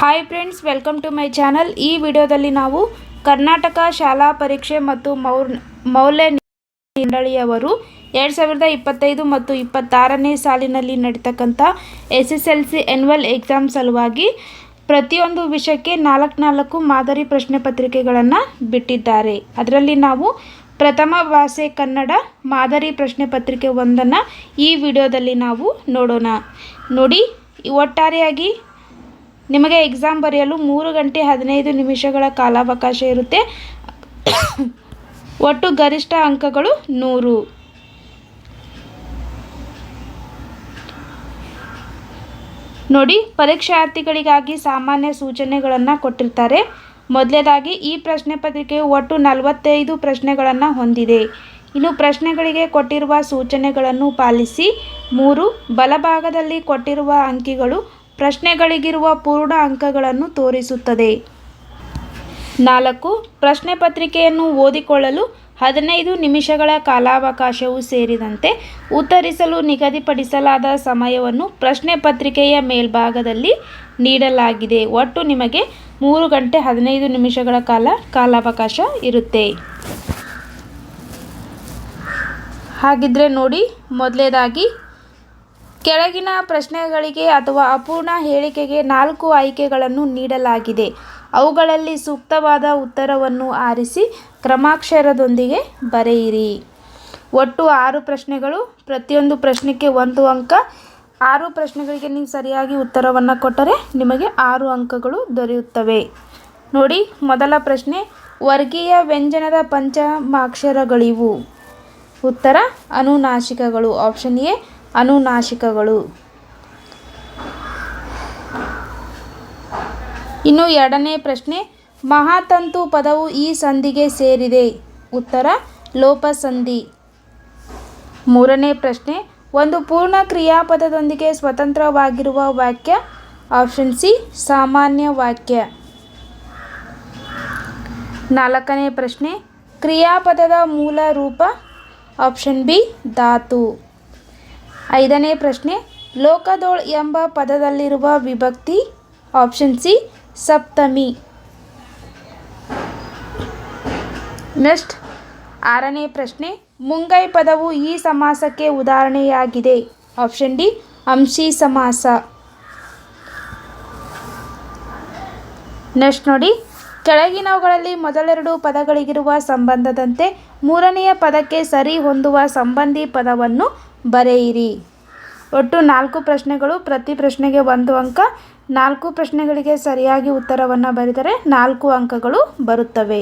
Hi friends, welcome to my channel. ಈ ವಿಡಿಯೋದಲ್ಲಿ ನಾವು ಕರ್ನಾಟಕ ಶಾಲಾ ಪರೀಕ್ಷೆ ಮತ್ತು ಮೌಲ್ಯ ಮಂಡಳಿಯವರು 2025 ಮತ್ತು 26ನೇ ಸಾಲಿನಲ್ಲಿ ನಡೀತಕ್ಕಂಥ SSLC ಆ್ಯನ್ಯುವಲ್ ಎಕ್ಸಾಮ್ ಸಲುವಾಗಿ ಪ್ರತಿಯೊಂದು ವಿಷಯಕ್ಕೆ 4 ಮಾದರಿ ಪ್ರಶ್ನೆ ಪತ್ರಿಕೆಗಳನ್ನು ಬಿಟ್ಟಿದ್ದಾರೆ. ಅದರಲ್ಲಿ ನಾವು ಪ್ರಥಮ ಭಾಷೆ ಕನ್ನಡ ಮಾದರಿ ಪ್ರಶ್ನೆ ಪತ್ರಿಕೆ 1 ಈ ವಿಡಿಯೋದಲ್ಲಿ ನಾವು ನೋಡೋಣ. ನೋಡಿ, ಒಟ್ಟಾರೆಯಾಗಿ ನಿಮಗೆ ಎಕ್ಸಾಮ್ ಬರೆಯಲು 3 ಗಂಟೆ 15 ನಿಮಿಷಗಳ ಕಾಲಾವಕಾಶ ಇರುತ್ತೆ. ಒಟ್ಟು ಗರಿಷ್ಠ ಅಂಕಗಳು 100. ನೋಡಿ, ಪರೀಕ್ಷಾರ್ಥಿಗಳಿಗಾಗಿ ಸಾಮಾನ್ಯ ಸೂಚನೆಗಳನ್ನು ಕೊಟ್ಟಿರ್ತಾರೆ. ಮೊದಲನೇದಾಗಿ ಈ ಪ್ರಶ್ನೆ ಪತ್ರಿಕೆಯು ಒಟ್ಟು 45 ಪ್ರಶ್ನೆಗಳನ್ನು ಹೊಂದಿದೆ. ಇನ್ನು ಪ್ರಶ್ನೆಗಳಿಗೆ ಕೊಟ್ಟಿರುವ ಸೂಚನೆಗಳನ್ನು ಪಾಲಿಸಿ. 3. ಬಲಭಾಗದಲ್ಲಿ ಕೊಟ್ಟಿರುವ ಅಂಕಿಗಳು ಪ್ರಶ್ನೆಗಳಿಗಿರುವ ಪೂರ್ಣ ಅಂಕಗಳನ್ನು ತೋರಿಸುತ್ತದೆ. 4. ಪ್ರಶ್ನೆ ಪತ್ರಿಕೆಯನ್ನು ಓದಿಕೊಳ್ಳಲು 15 ನಿಮಿಷಗಳ ಕಾಲಾವಕಾಶವು ಸೇರಿದಂತೆ ಉತ್ತರಿಸಲು ನಿಗದಿಪಡಿಸಲಾದ ಸಮಯವನ್ನು ಪ್ರಶ್ನೆ ಪತ್ರಿಕೆಯ ಮೇಲ್ಭಾಗದಲ್ಲಿ ನೀಡಲಾಗಿದೆ. ಒಟ್ಟು ನಿಮಗೆ 3 ಗಂಟೆ 15 ನಿಮಿಷಗಳ ಕಾಲಾವಕಾಶ ಇರುತ್ತೆ. ಹಾಗಿದ್ರೆ ನೋಡಿ, ಮೊದಲನೇದಾಗಿ ಕೆಳಗಿನ ಪ್ರಶ್ನೆಗಳಿಗೆ ಅಥವಾ ಅಪೂರ್ಣ ಹೇಳಿಕೆಗೆ 4 ಆಯ್ಕೆಗಳನ್ನು ನೀಡಲಾಗಿದೆ. ಅವುಗಳಲ್ಲಿ ಸೂಕ್ತವಾದ ಉತ್ತರವನ್ನು ಆರಿಸಿ ಕ್ರಮಾಕ್ಷರದೊಂದಿಗೆ ಬರೆಯಿರಿ. ಒಟ್ಟು 6 ಪ್ರಶ್ನೆಗಳು, ಪ್ರತಿಯೊಂದು ಪ್ರಶ್ನೆಗೆ 1 ಅಂಕ. 6 ಪ್ರಶ್ನೆಗಳಿಗೆ ನೀವು ಸರಿಯಾಗಿ ಉತ್ತರವನ್ನು ಕೊಟ್ಟರೆ ನಿಮಗೆ 6 ಅಂಕಗಳು ದೊರೆಯುತ್ತವೆ. ನೋಡಿ, ಮೊದಲ ಪ್ರಶ್ನೆ, ವರ್ಗೀಯ ವ್ಯಂಜನದ ಪಂಚಮಾಕ್ಷರಗಳಿವು? ಉತ್ತರ ಅನುನಾಸಿಕಗಳು. Option A ಅನುನಾಸಿಕಗಳು. ಇನ್ನು ಎರಡನೇ ಪ್ರಶ್ನೆ, ಮಹಾತಂತು ಪದವು ಈ ಸಂಧಿಗೆ ಸೇರಿದೆ? ಉತ್ತರ ಲೋಪಸಂಧಿ. ಮೂರನೇ ಪ್ರಶ್ನೆ, ಒಂದು ಪೂರ್ಣ ಕ್ರಿಯಾಪದದೊಂದಿಗೆ ಸ್ವತಂತ್ರವಾಗಿರುವ ವಾಕ್ಯ? ಆಪ್ಷನ್ ಸಿ ಸಾಮಾನ್ಯ ವಾಕ್ಯ. ನಾಲ್ಕನೇ ಪ್ರಶ್ನೆ, ಕ್ರಿಯಾಪದದ ಮೂಲ ರೂಪ? ಆಪ್ಷನ್ ಬಿ ಧಾತು. ಐದನೇ ಪ್ರಶ್ನೆ, ಲೋಕದೋಳ್ ಎಂಬ ಪದದಲ್ಲಿರುವ ವಿಭಕ್ತಿ? ಆಪ್ಷನ್ ಸಿ ಸಪ್ತಮಿ. ನೆಕ್ಸ್ಟ್ ಆರನೇ ಪ್ರಶ್ನೆ, ಮುಂಗೈ ಪದವು ಈ ಸಮಾಸಕ್ಕೆ ಉದಾಹರಣೆಯಾಗಿದೆ? ಆಪ್ಷನ್ ಡಿ ಅಂಶಿ ಸಮಾಸ. ನೆಕ್ಸ್ಟ್ ನೋಡಿ, ಕೆಳಗಿನವುಗಳಲ್ಲಿ ಮೊದಲೆರಡು ಪದಗಳಿಗಿರುವ ಸಂಬಂಧದಂತೆ ಮೂರನೆಯ ಪದಕ್ಕೆ ಸರಿ ಹೊಂದುವ ಸಂಬಂಧಿ ಪದವನ್ನು ಬರೆಯಿರಿ. ಒಟ್ಟು 4 ಪ್ರಶ್ನೆಗಳು, ಪ್ರತಿ ಪ್ರಶ್ನೆಗೆ 1 ಅಂಕ. 4 ಪ್ರಶ್ನೆಗಳಿಗೆ ಸರಿಯಾಗಿ ಉತ್ತರವನ್ನು ಬರೆದರೆ 4 ಅಂಕಗಳು ಬರುತ್ತವೆ.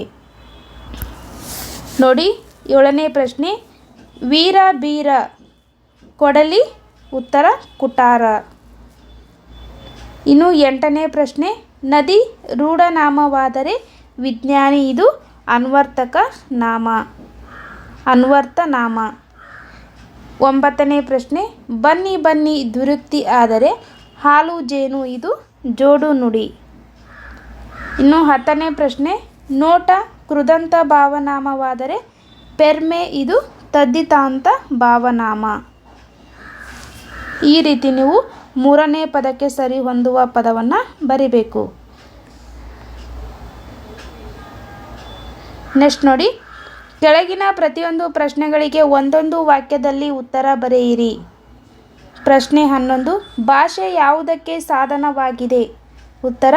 ನೋಡಿ, 7ನೇ ಪ್ರಶ್ನೆ, ವೀರ ಬೀರ ಕೊಡಲಿ? ಉತ್ತರ ಕುಟಾರ. ಇನ್ನು 8ನೇ ಪ್ರಶ್ನೆ, ನದಿ ರೂಢನಾಮವಾದರೆ ವಿಜ್ಞಾನಿ? ಇದು ಅನ್ವರ್ಥಕ ನಾಮ, ಅನ್ವರ್ಥ ನಾಮ. 9ನೇ ಪ್ರಶ್ನೆ, ಬನ್ನಿ ಬನ್ನಿ ದ್ವಿರುಕ್ತಿ ಆದರೆ ಹಾಲು ಜೇನು? ಇದು ಜೋಡು ನುಡಿ. ಇನ್ನು 10ನೇ ಪ್ರಶ್ನೆ, ನೋಟ ಕೃದಂತ ಭಾವನಾಮವಾದರೆ ಪೆರ್ಮೆ? ಇದು ತದ್ದಿತಾಂತ ಭಾವನಾಮ. ಈ ರೀತಿ ನೀವು ಮೂರನೇ ಪದಕ್ಕೆ ಸರಿ ಹೊಂದುವ ಪದವನ್ನು ಬರಿಬೇಕು. ನೆಕ್ಸ್ಟ್ ನೋಡಿ, ಕೆಳಗಿನ ಪ್ರತಿಯೊಂದು ಪ್ರಶ್ನೆಗಳಿಗೆ ಒಂದೊಂದು ವಾಕ್ಯದಲ್ಲಿ ಉತ್ತರ ಬರೆಯಿರಿ. ಪ್ರಶ್ನೆ 11, ಭಾಷೆ ಯಾವುದಕ್ಕೆ ಸಾಧನವಾಗಿದೆ? ಉತ್ತರ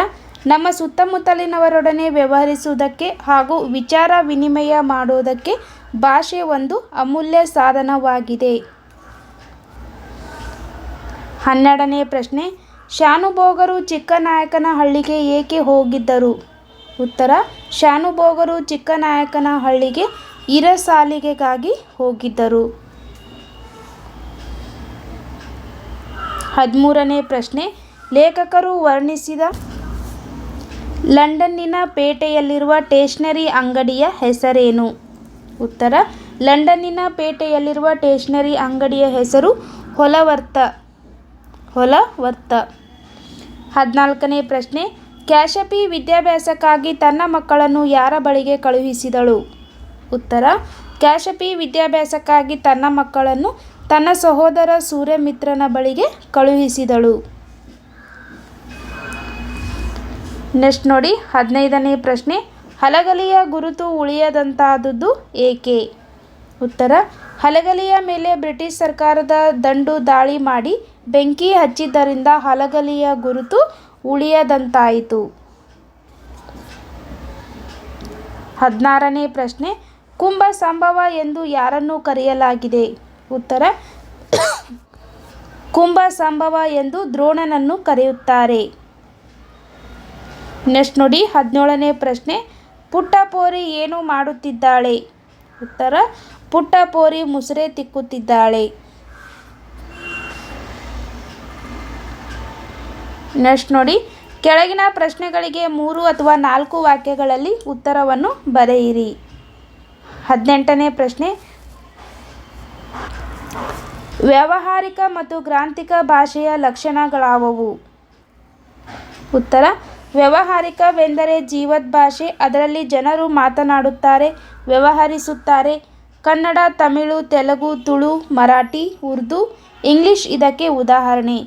ನಮ್ಮ ಸುತ್ತಮುತ್ತಲಿನವರೊಡನೆ ವ್ಯವಹರಿಸುವುದಕ್ಕೆ ಹಾಗೂ ವಿಚಾರ ವಿನಿಮಯ ಮಾಡುವುದಕ್ಕೆ ಭಾಷೆ ಒಂದು ಅಮೂಲ್ಯ ಸಾಧನವಾಗಿದೆ. 12ನೇ ಪ್ರಶ್ನೆ, ಶಾನುಭೋಗರು ಚಿಕ್ಕನಾಯಕನಹಳ್ಳಿಗೆ ಏಕೆ ಹೋಗಿದ್ದರು? ಉತ್ತರ ಶಾನುಭೋಗರು ಚಿಕ್ಕನಾಯಕನಹಳ್ಳಿಗೆ ಇರಸಾಲಿಗೆಗಾಗಿ ಹೋಗಿದ್ದರು. 13ನೇ ಪ್ರಶ್ನೆ, ಲೇಖಕರು ವರ್ಣಿಸಿದ ಲಂಡನ್ನಿನ ಪೇಟೆಯಲ್ಲಿರುವ ಸ್ಟೇಷನರಿ ಅಂಗಡಿಯ ಹೆಸರೇನು? ಉತ್ತರ ಲಂಡನ್ನಿನ ಪೇಟೆಯಲ್ಲಿರುವ ಸ್ಟೇಷನರಿ ಅಂಗಡಿಯ ಹೆಸರು ಹೊಲವರ್ಥ. ಹೊಲವರ್ಥ. 14ನೇ ಪ್ರಶ್ನೆ, ಕ್ಯಾಶಪಿ ವಿದ್ಯಾಭ್ಯಾಸಕ್ಕಾಗಿ ತನ್ನ ಮಕ್ಕಳನ್ನು ಯಾರ ಬಳಿಗೆ ಕಳುಹಿಸಿದಳು? ಉತ್ತರ ಕ್ಯಾಶಪಿ ವಿದ್ಯಾಭ್ಯಾಸಕ್ಕಾಗಿ ತನ್ನ ಮಕ್ಕಳನ್ನು ತನ್ನ ಸಹೋದರ ಸೂರ್ಯಮಿತ್ರನ ಬಳಿಗೆ ಕಳುಹಿಸಿದಳು. ನೆಕ್ಸ್ಟ್ ನೋಡಿ 15ನೇ ಪ್ರಶ್ನೆ, ಹಲಗಲಿಯ ಗುರುತು ಉಳಿಯದಂತಾದುದು ಏಕೆ? ಉತ್ತರ, ಹಲಗಲಿಯ ಮೇಲೆ ಬ್ರಿಟಿಷ್ ಸರ್ಕಾರದ ದಂಡು ದಾಳಿ ಮಾಡಿ ಬೆಂಕಿ ಹಚ್ಚಿದ್ದರಿಂದ ಹಲಗಲಿಯ ಗುರುತು ಉಳಿಯದಂತಾಯಿತು. 16ನೇ ಪ್ರಶ್ನೆ, ಕುಂಭ ಸಂಭವ ಎಂದು ಯಾರನ್ನು ಕರೆಯಲಾಗಿದೆ? ಉತ್ತರ, ಕುಂಭ ಸಂಭವ ಎಂದು ದ್ರೋಣನನ್ನು ಕರೆಯುತ್ತಾರೆ. ನೆಕ್ಸ್ಟ್ ನೋಡಿ 17ನೇ ಪ್ರಶ್ನೆ, ಪುಟ್ಟ ಪೋರಿ ಏನು ಮಾಡುತ್ತಿದ್ದಾಳೆ? ಉತ್ತರ, ಪುಟ್ಟ ಪೋರಿ ಮುಸುರೆ ತಿಕ್ಕುತ್ತಿದ್ದಾಳೆ. ನೆಕ್ಸ್ಟ್ ನೋಡಿ, ಕೆಳಗಿನ ಪ್ರಶ್ನೆಗಳಿಗೆ 3 ಅಥವಾ 4 ವಾಕ್ಯಗಳಲ್ಲಿ ಉತ್ತರವನ್ನು ಬರೆಯಿರಿ. 18ನೇ ಪ್ರಶ್ನೆ, ವ್ಯಾವಹಾರಿಕ ಮತ್ತು ಗ್ರಾಂಥಿಕ ಭಾಷೆಯ ಲಕ್ಷಣಗಳಾವುವು? ಉತ್ತರ, ವ್ಯಾವಹಾರಿಕವೆಂದರೆ ಜೀವದ್ ಭಾಷೆ, ಅದರಲ್ಲಿ ಜನರು ಮಾತನಾಡುತ್ತಾರೆ, ವ್ಯವಹರಿಸುತ್ತಾರೆ. ಕನ್ನಡ, ತಮಿಳು, ತೆಲುಗು, ತುಳು, ಮರಾಠಿ, ಉರ್ದು, ಇಂಗ್ಲಿಷ್ ಇದಕ್ಕೆ ಉದಾಹರಣೆ.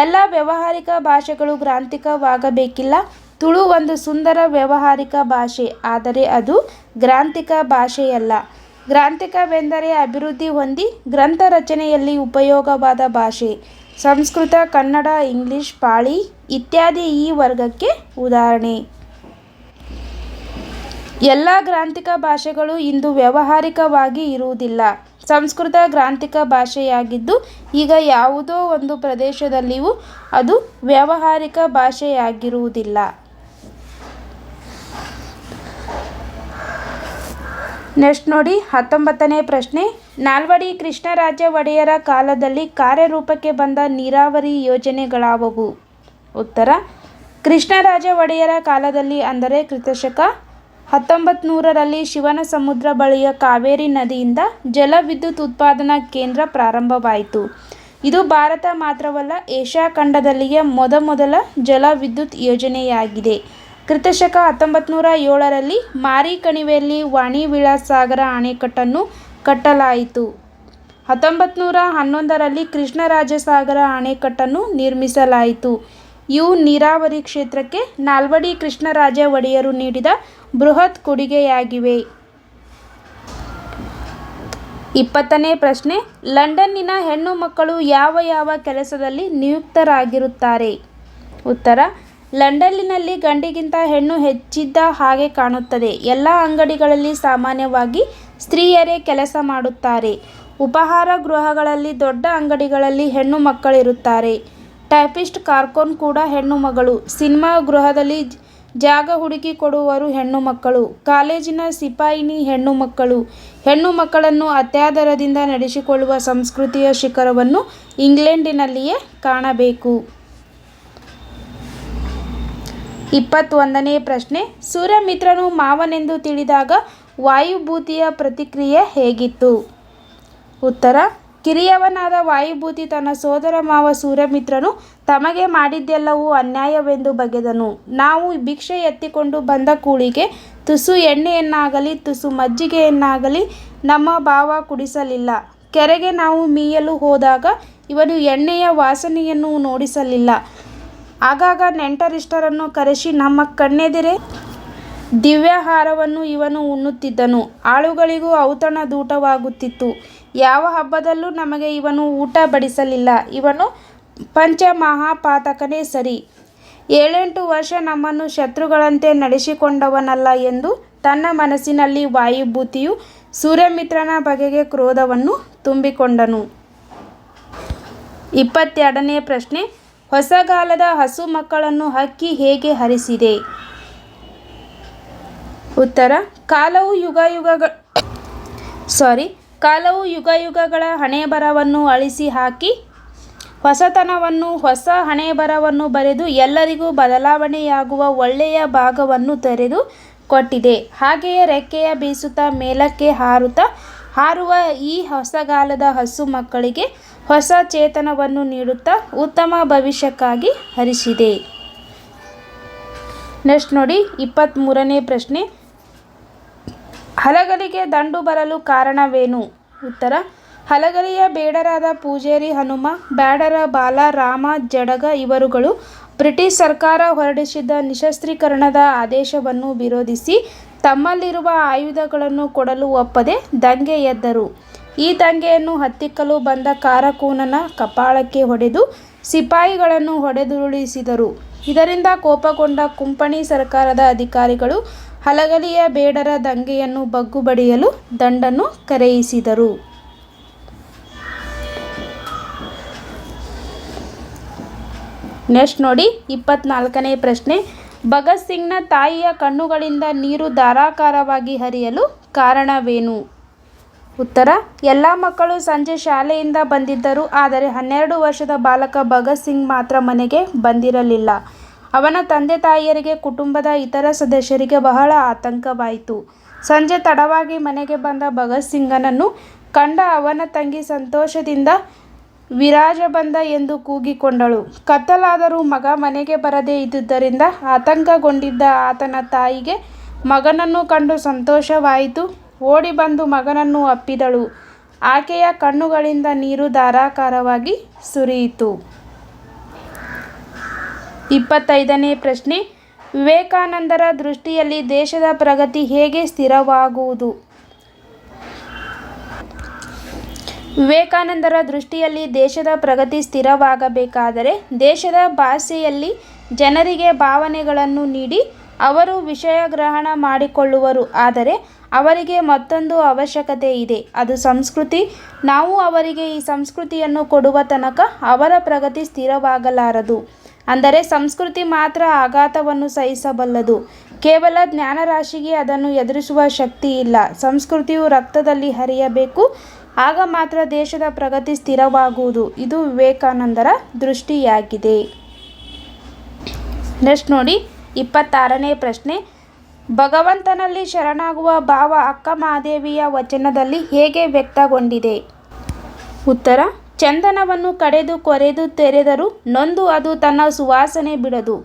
ಎಲ್ಲ ವ್ಯಾವಹಾರಿಕ ಭಾಷೆಗಳು ಗ್ರಾಂಥಿಕವಾಗಬೇಕಿಲ್ಲ. ತುಳು ಒಂದು ಸುಂದರ ವ್ಯಾವಹಾರಿಕ ಭಾಷೆ, ಆದರೆ ಅದು ಗ್ರಾಂಥಿಕ ಭಾಷೆಯಲ್ಲ. ಗ್ರಾಂಥಿಕವೆಂದರೆ ಅಭಿವೃದ್ಧಿ ಹೊಂದಿ ಗ್ರಂಥ ರಚನೆಯಲ್ಲಿ ಉಪಯೋಗವಾದ ಭಾಷೆ. ಸಂಸ್ಕೃತ, ಕನ್ನಡ, ಇಂಗ್ಲಿಷ್, ಪಾಳಿ ಇತ್ಯಾದಿ ಈ ವರ್ಗಕ್ಕೆ ಉದಾಹರಣೆ. ಎಲ್ಲ ಗ್ರಾಂಥಿಕ ಭಾಷೆಗಳು ಇಂದು ವ್ಯಾವಹಾರಿಕವಾಗಿ ಇರುವುದಿಲ್ಲ. ಸಂಸ್ಕೃತ ಗ್ರಾಂಥಿಕ ಭಾಷೆಯಾಗಿದ್ದು ಈಗ ಯಾವುದೋ ಒಂದು ಪ್ರದೇಶದಲ್ಲಿಯೂ ಅದು ವ್ಯಾವಹಾರಿಕ ಭಾಷೆಯಾಗಿರುವುದಿಲ್ಲ. ನೆಕ್ಸ್ಟ್ ನೋಡಿ 19ನೇ ಪ್ರಶ್ನೆ, ನಾಲ್ವಡಿ ಕೃಷ್ಣರಾಜ ಒಡೆಯರ ಕಾಲದಲ್ಲಿ ಕಾರ್ಯರೂಪಕ್ಕೆ ಬಂದ ನೀರಾವರಿ ಯೋಜನೆಗಳಾವುವು? ಉತ್ತರ, ಕೃಷ್ಣರಾಜ ಒಡೆಯರ ಕಾಲದಲ್ಲಿ ಅಂದರೆ ಕ್ರಿಸ್ತಶಕ 1900ರಲ್ಲಿ ಶಿವನಸಮುದ್ರ ಬಳಿಯ ಕಾವೇರಿ ನದಿಯಿಂದ ಜಲವಿದ್ಯುತ್ ಉತ್ಪಾದನಾ ಕೇಂದ್ರ ಪ್ರಾರಂಭವಾಯಿತು. ಇದು ಭಾರತ ಮಾತ್ರವಲ್ಲ, ಏಷ್ಯಾ ಖಂಡದಲ್ಲಿಯೇ ಮೊದಲ ಜಲವಿದ್ಯುತ್ ಯೋಜನೆಯಾಗಿದೆ. ಕ್ರಿಸ್ತಶಕ 1907ರಲ್ಲಿ ಮಾರಿ ಕಣಿವೆಯಲ್ಲಿ ವಾಣಿ ವಿಲಾಸ್ ಸಾಗರ ಅಣೆಕಟ್ಟನ್ನು ಕಟ್ಟಲಾಯಿತು. 1911ರಲ್ಲಿ ಕೃಷ್ಣರಾಜಸಾಗರ ಅಣೆಕಟ್ಟನ್ನು ನಿರ್ಮಿಸಲಾಯಿತು. ಇವು ನೀರಾವರಿ ಕ್ಷೇತ್ರಕ್ಕೆ ನಾಲ್ವಡಿ ಕೃಷ್ಣರಾಜ ಒಡೆಯರು ನೀಡಿದ ಬೃಹತ್ ಕೊಡುಗೆಯಾಗಿವೆ. 20ನೇ ಪ್ರಶ್ನೆ, ಲಂಡನ್ನಿನ ಹೆಣ್ಣು ಮಕ್ಕಳು ಯಾವ ಕೆಲಸದಲ್ಲಿ ನಿಯುಕ್ತರಾಗಿರುತ್ತಾರೆ? ಉತ್ತರ, ಲಂಡನ್ನಿನಲ್ಲಿ ಗಂಡಿಗಿಂತ ಹೆಣ್ಣು ಹೆಚ್ಚಿದ್ದ ಹಾಗೆ ಕಾಣುತ್ತದೆ. ಎಲ್ಲ ಅಂಗಡಿಗಳಲ್ಲಿ ಸಾಮಾನ್ಯವಾಗಿ ಸ್ತ್ರೀಯರೇ ಕೆಲಸ ಮಾಡುತ್ತಾರೆ. ಉಪಹಾರ ಗೃಹಗಳಲ್ಲಿ, ದೊಡ್ಡ ಅಂಗಡಿಗಳಲ್ಲಿ ಹೆಣ್ಣು ಮಕ್ಕಳಿರುತ್ತಾರೆ. ಟೈಪಿಸ್ಟ್, ಕಾರ್ಕೂನ್ ಕೂಡ ಹೆಣ್ಣು ಮಗಳು. ಸಿನಿಮಾ ಗೃಹದಲ್ಲಿ ಜಾಗ ಹುಡುಕಿ ಕೊಡುವವರು ಹೆಣ್ಣು ಮಕ್ಕಳು. ಕಾಲೇಜಿನ ಸಿಪಾಯಿನಿ ಹೆಣ್ಣು ಮಕ್ಕಳು. ಹೆಣ್ಣು ಮಕ್ಕಳನ್ನು ಅತ್ಯಾದರದಿಂದ ನಡೆಸಿಕೊಳ್ಳುವ ಸಂಸ್ಕೃತಿಯ ಶಿಖರವನ್ನು ಇಂಗ್ಲೆಂಡಿನಲ್ಲಿಯೇ ಕಾಣಬೇಕು. 21ನೇ ಪ್ರಶ್ನೆ, ಸೂರ್ಯಮಿತ್ರನು ಮಾವನೆಂದು ತಿಳಿದಾಗ ವಾಯುಭೂತಿಯ ಪ್ರತಿಕ್ರಿಯೆ ಹೇಗಿತ್ತು? ಉತ್ತರ, ಕಿರಿಯವನಾದ ವಾಯುಭೂತಿ ತನ್ನ ಸೋದರ ಮಾವ ಸೂರ್ಯಮಿತ್ರನು ತಮಗೆ ಮಾಡಿದ್ದೆಲ್ಲವೂ ಅನ್ಯಾಯವೆಂದು ಬಗೆದನು. ನಾವು ಭಿಕ್ಷೆ ಎತ್ತಿಕೊಂಡು ಬಂದ ಕೂಳಿಗೆ ತುಸು ಎಣ್ಣೆಯನ್ನಾಗಲಿ ತುಸು ಮಜ್ಜಿಗೆಯನ್ನಾಗಲಿ ನಮ್ಮ ಭಾವ ಕುಡಿಸಲಿಲ್ಲ. ಕೆರೆಗೆ ನಾವು ಮೀಯಲು ಹೋದಾಗ ಇವನು ಎಣ್ಣೆಯ ವಾಸನೆಯನ್ನು ನೋಡಿಸಲಿಲ್ಲ. ಆಗಾಗ ನೆಂಟರಿಷ್ಟರನ್ನು ಕರೆಸಿ ನಮ್ಮ ಕಣ್ಣೆದುರೇ ದಿವ್ಯಾಹಾರವನ್ನು ಇವನು ಉಣ್ಣುತ್ತಿದ್ದನು. ಆಳುಗಳಿಗೂ ಔತಣದೂಟವಾಗುತ್ತಿತ್ತು. ಯಾವ ಹಬ್ಬದಲ್ಲೂ ನಮಗೆ ಇವನು ಊಟ ಬಡಿಸಲಿಲ್ಲ. ಇವನು ಪಂಚಮಹಾಪಾತಕನೇ ಸರಿ. 7-8 ವರ್ಷ ನಮ್ಮನ್ನು ಶತ್ರುಗಳಂತೆ ನಡೆಸಿಕೊಂಡವನಲ್ಲ ಎಂದು ತನ್ನ ಮನಸ್ಸಿನಲ್ಲಿ ವಾಯುಭೂತಿಯು ಸೂರ್ಯಮಿತ್ರನ ಬಗೆಗೆ ಕ್ರೋಧವನ್ನು ತುಂಬಿಕೊಂಡನು. 22ನೇ ಪ್ರಶ್ನೆ, ಹೊಸಗಾಲದ ಹಸು ಮಕ್ಕಳನ್ನು ಹಕ್ಕಿ ಹೇಗೆ ಹರಿಸಿದೆ? ಉತ್ತರ, ಕಾಲವು ಯುಗಯುಗಗಳ ಹಣೆಬರಹವನ್ನು ಅಳಿಸಿ ಹಾಕಿ ಹೊಸತನವನ್ನು, ಹೊಸ ಹಣೆಬರಹವನ್ನು ಬರೆದು ಎಲ್ಲರಿಗೂ ಬದಲಾವಣೆಯಾಗುವ ಒಳ್ಳೆಯ ಭಾಗವನ್ನು ತೆರೆದು ಕೊಟ್ಟಿದೆ. ಹಾಗೆಯೇ ರೆಕ್ಕೆಯ ಬೀಸುತ್ತಾ ಮೇಲಕ್ಕೆ ಹಾರುವ ಈ ಹೊಸಗಾಲದ ಹಸು ಮಕ್ಕಳಿಗೆ ಹೊಸ ಚೇತನವನ್ನು ನೀಡುತ್ತಾ ಉತ್ತಮ ಭವಿಷ್ಯಕ್ಕಾಗಿ ಹರಿಸಿದೆ. ನೆಕ್ಸ್ಟ್ ನೋಡಿ 23ನೇ ಪ್ರಶ್ನೆ, ಹಲಗಲಿಗೆ ದಂಡು ಬರಲು ಕಾರಣವೇನು? ಉತ್ತರ, ಹಲಗಲಿಯ ಬೇಡರಾದ ಪೂಜಾರಿ ಹನುಮ, ಬ್ಯಾಡರ ಬಾಲ, ರಾಮ, ಜಡಗ ಇವರುಗಳು ಬ್ರಿಟಿಷ್ ಸರ್ಕಾರ ಹೊರಡಿಸಿದ ನಿಶಸ್ತ್ರೀಕರಣದ ಆದೇಶವನ್ನು ವಿರೋಧಿಸಿ ತಮ್ಮಲ್ಲಿರುವ ಆಯುಧಗಳನ್ನು ಕೊಡಲು ಒಪ್ಪದೆ ದಂಗೆ ಎದ್ದರು. ಈ ದಂಗೆಯನ್ನು ಹತ್ತಿಕ್ಕಲು ಬಂದ ಕಾರಕೂನನ ಕಪಾಳಕ್ಕೆ ಹೊಡೆದು ಸಿಪಾಯಿಗಳನ್ನು ಹೊಡೆದುರುಳಿಸಿದರು. ಇದರಿಂದ ಕೋಪಗೊಂಡ ಕುಂಪಣಿ ಸರ್ಕಾರದ ಅಧಿಕಾರಿಗಳು ಹಲಗಲಿಯ ಬೇಡರ ದಂಗೆಯನ್ನು ಬಗ್ಗುಬಡಿಯಲು ದಂಡನ್ನು ಕರೆಯಿಸಿದರು. ನೆಕ್ಸ್ಟ್ ನೋಡಿ 24ನೇ ಪ್ರಶ್ನೆ. ಭಗತ್ ಸಿಂಗ್ನ ತಾಯಿಯ ಕಣ್ಣುಗಳಿಂದ ನೀರು ಧಾರಾಕಾರವಾಗಿ ಹರಿಯಲು ಕಾರಣವೇನು? ಉತ್ತರ: ಎಲ್ಲ ಮಕ್ಕಳು ಸಂಜೆ ಶಾಲೆಯಿಂದ ಬಂದಿದ್ದರು. ಆದರೆ 12 ವರ್ಷದ ಬಾಲಕ ಭಗತ್ ಸಿಂಗ್ ಮಾತ್ರ ಮನೆಗೆ ಬಂದಿರಲಿಲ್ಲ. ಅವನ ತಂದೆ ತಾಯಿಯರಿಗೆ ಕುಟುಂಬದ ಇತರ ಸದಸ್ಯರಿಗೆ ಬಹಳ ಆತಂಕವಾಯಿತು. ಸಂಜೆ ತಡವಾಗಿ ಮನೆಗೆ ಬಂದ ಭಗತ್ ಸಿಂಗನನ್ನು ಕಂಡ ಅವನ ತಂಗಿ ಸಂತೋಷದಿಂದ ವಿರಾಜ ಬಂದ ಎಂದು ಕೂಗಿಕೊಂಡಳು. ಕತ್ತಲಾದರೂ ಮಗ ಮನೆಗೆ ಬರದೇ ಇದ್ದುದರಿಂದ ಆತಂಕಗೊಂಡಿದ್ದ ಆತನ ತಾಯಿಗೆ ಮಗನನ್ನು ಕಂಡು ಸಂತೋಷವಾಯಿತು. ಓಡಿ ಬಂದು ಮಗನನ್ನು ಅಪ್ಪಿದಳು. ಆಕೆಯ ಕಣ್ಣುಗಳಿಂದ ನೀರು ಧಾರಾಕಾರವಾಗಿ ಸುರಿಯಿತು. 25ನೇ ಪ್ರಶ್ನೆ. ವಿವೇಕಾನಂದರ ದೃಷ್ಟಿಯಲ್ಲಿ ದೇಶದ ಪ್ರಗತಿ ಹೇಗೆ ಸ್ಥಿರವಾಗುವುದು? ವಿವೇಕಾನಂದರ ದೃಷ್ಟಿಯಲ್ಲಿ ದೇಶದ ಪ್ರಗತಿ ಸ್ಥಿರವಾಗಬೇಕಾದರೆ ದೇಶದ ಭಾಷೆಯಲ್ಲಿ ಜನರಿಗೆ ಭಾವನೆಗಳನ್ನು ನೀಡಿ ಅವರು ವಿಷಯ ಗ್ರಹಣ ಮಾಡಿಕೊಳ್ಳುವರು. ಆದರೆ ಅವರಿಗೆ ಮತ್ತೊಂದು ಅವಶ್ಯಕತೆ ಇದೆ, ಅದು ಸಂಸ್ಕೃತಿ. ನಾವು ಅವರಿಗೆ ಈ ಸಂಸ್ಕೃತಿಯನ್ನು ಕೊಡುವ ತನಕ ಅವರ ಪ್ರಗತಿ ಸ್ಥಿರವಾಗಲಾರದು. ಅಂದರೆ ಸಂಸ್ಕೃತಿ ಮಾತ್ರ ಆಘಾತವನ್ನು ಸಹಿಸಬಲ್ಲದು. ಕೇವಲ ಜ್ಞಾನರಾಶಿಗೆ ಅದನ್ನು ಎದುರಿಸುವ ಶಕ್ತಿ ಇಲ್ಲ. ಸಂಸ್ಕೃತಿಯು ರಕ್ತದಲ್ಲಿ ಹರಿಯಬೇಕು, ಆಗ ಮಾತ್ರ ದೇಶದ ಪ್ರಗತಿ ಸ್ಥಿರವಾಗುವುದು. ಇದು ವಿವೇಕಾನಂದರ ದೃಷ್ಟಿಯಾಗಿದೆ. ನೆಕ್ಸ್ಟ್ ನೋಡಿ 26ನೇ ಪ್ರಶ್ನೆ. ಭಗವಂತನಲ್ಲಿ ಶರಣಾಗುವ ಭಾವ ಅಕ್ಕ ಮಹಾದೇವಿಯ ವಚನದಲ್ಲಿ ಹೇಗೆ ವ್ಯಕ್ತಗೊಂಡಿದೆ? ಉತ್ತರ: ಚಂದನವನ್ನು ಕಡೆದು ಕೊರೆದು ತೆರೆದರೂ ನೊಂದು ಅದು ತನ್ನ ಸುವಾಸನೆ ಬಿಡದು.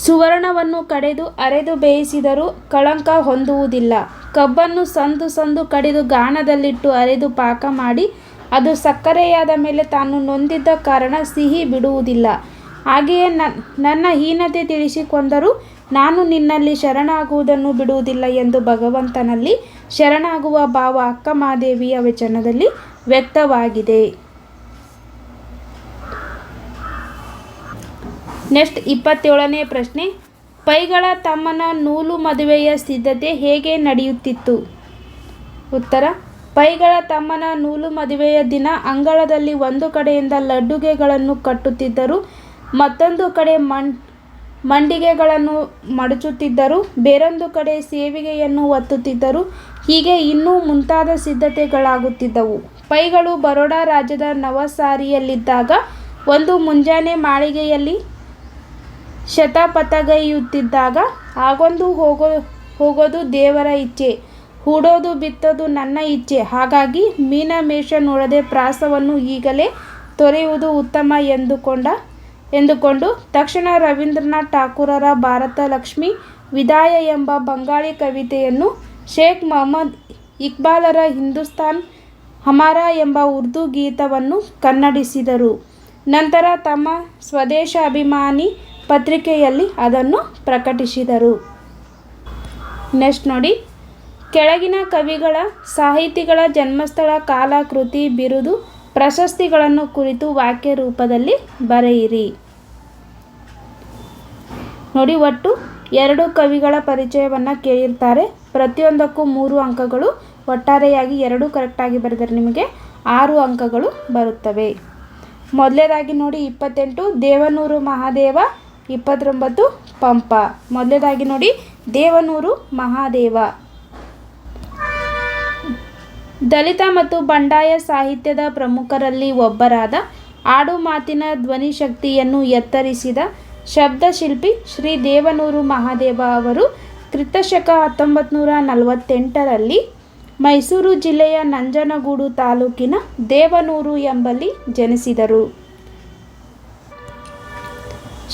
ಸುವರ್ಣವನ್ನು ಕಡೆದು ಅರೆದು ಬೇಯಿಸಿದರೂ ಕಳಂಕ ಹೊಂದುವುದಿಲ್ಲ. ಕಬ್ಬನ್ನು ಸಂದು ಸಂದು ಕಡಿದು ಗಾಣದಲ್ಲಿಟ್ಟು ಅರೆದು ಪಾಕ ಮಾಡಿ ಅದು ಸಕ್ಕರೆಯಾದ ಮೇಲೆ ತಾನು ನೊಂದಿದ್ದ ಕಾರಣ ಸಿಹಿ ಬಿಡುವುದಿಲ್ಲ. ಹಾಗೆಯೇ ನನ್ನ ಹೀನತೆ ತಿಳಿಸಿಕೊಂಡರೂ ನಾನು ನಿನ್ನಲ್ಲಿ ಶರಣಾಗುವುದನ್ನು ಬಿಡುವುದಿಲ್ಲ ಎಂದು ಭಗವಂತನಲ್ಲಿ ಶರಣಾಗುವ ಭಾವ ಅಕ್ಕ ಮಹಾದೇವಿಯ ವಚನದಲ್ಲಿ ವ್ಯಕ್ತವಾಗಿದೆ. ನೆಕ್ಸ್ಟ್ 27ನೇ ಪ್ರಶ್ನೆ. ಪೈಗಳ ತಮ್ಮನ ನೂಲು ಮದುವೆಯ ಸಿದ್ಧತೆ ಹೇಗೆ ನಡೆಯುತ್ತಿತ್ತು? ಉತ್ತರ: ಪೈಗಳ ತಮ್ಮನ ನೂಲು ಮದುವೆಯ ದಿನ ಅಂಗಳದಲ್ಲಿ ಒಂದು ಕಡೆಯಿಂದ ಲಡ್ಡುಗೆಗಳನ್ನು ಕಟ್ಟುತ್ತಿದ್ದರು, ಮತ್ತೊಂದು ಕಡೆ ಮಂಡಿಗೆಗಳನ್ನು ಮಡಚುತ್ತಿದ್ದರು, ಬೇರೊಂದು ಕಡೆ ಸೇವಿಗೆಯನ್ನು ಒತ್ತುತ್ತಿದ್ದರು. ಹೀಗೆ ಇನ್ನೂ ಮುಂತಾದ ಸಿದ್ಧತೆಗಳಾಗುತ್ತಿದ್ದವು. ಪೈಗಳು ಬರೋಡಾ ರಾಜ್ಯದ ನವಸಾರಿಯಲ್ಲಿದ್ದಾಗ ಒಂದು ಮುಂಜಾನೆ ಮಾಳಿಗೆಯಲ್ಲಿ ಶತಪಥಗೈಯುತ್ತಿದ್ದಾಗ ಆಗೊಂದು ಹೋಗೋದು ದೇವರ ಇಚ್ಛೆ, ಹೂಡೋದು ಬಿತ್ತೋದು ನನ್ನ ಇಚ್ಛೆ. ಹಾಗಾಗಿ ಮೀನಮೇಷ ನೋಡದೆ ಪ್ರಾಸವನ್ನು ಈಗಲೇ ತೊರೆಯುವುದು ಉತ್ತಮ ಎಂದುಕೊಂಡು ತಕ್ಷಣ ರವೀಂದ್ರನಾಥ್ ಠಾಕೂರರ ಭಾರತ ಲಕ್ಷ್ಮಿ ವಿದಾಯ ಎಂಬ ಬಂಗಾಳಿ ಕವಿತೆಯನ್ನು, ಶೇಖ್ ಮೊಹಮ್ಮದ್ ಇಕ್ಬಾಲರ ಹಿಂದೂಸ್ತಾನ್ ಹಮಾರಾ ಎಂಬ ಉರ್ದು ಗೀತವನ್ನು ಕನ್ನಡಿಸಿದರು. ನಂತರ ತಮ್ಮ ಸ್ವದೇಶಾಭಿಮಾನಿ ಪತ್ರಿಕೆಯಲ್ಲಿ ಅದನ್ನು ಪ್ರಕಟಿಸಿದರು. ನೆಕ್ಸ್ಟ್ ನೋಡಿ. ಕೆಳಗಿನ ಕವಿಗಳ ಸಾಹಿತಿಗಳ ಜನ್ಮಸ್ಥಳ, ಕಾಲ, ಕೃತಿ, ಬಿರುದು, ಪ್ರಶಸ್ತಿಗಳನ್ನು ಕುರಿತು ವಾಕ್ಯ ರೂಪದಲ್ಲಿ ಬರೆಯಿರಿ. ನೋಡಿ, ಒಟ್ಟು 2 ಕವಿಗಳ ಪರಿಚಯವನ್ನು ಕೇಳಿರ್ತಾರೆ. ಪ್ರತಿಯೊಂದಕ್ಕೂ 3 ಅಂಕಗಳು. ಒಟ್ಟಾರೆಯಾಗಿ 2 ಕರೆಕ್ಟಾಗಿ ಬರೆದರೆ ನಿಮಗೆ 6 ಅಂಕಗಳು ಬರುತ್ತವೆ. ಮೊದಲನೇದಾಗಿ ನೋಡಿ 28 ದೇವನೂರು ಮಹಾದೇವ, 29 ಪಂಪ. ಮೊದಲನೇದಾಗಿ ನೋಡಿ ದೇವನೂರು ಮಹಾದೇವ. ದಲಿತ ಮತ್ತು ಬಂಡಾಯ ಸಾಹಿತ್ಯದ ಪ್ರಮುಖರಲ್ಲಿ ಒಬ್ಬರಾದ, ಆಡು ಮಾತಿನ ಧ್ವನಿಶಕ್ತಿಯನ್ನು ಎತ್ತರಿಸಿದ ಶಬ್ದಶಿಲ್ಪಿ ಶ್ರೀ ದೇವನೂರು ಮಹಾದೇವ ಅವರು ಕ್ರಿಸ್ತಶಕ 1948ರಲ್ಲಿ ಮೈಸೂರು ಜಿಲ್ಲೆಯ ನಂಜನಗೂಡು ತಾಲೂಕಿನ ದೇವನೂರು ಎಂಬಲ್ಲಿ ಜನಿಸಿದರು.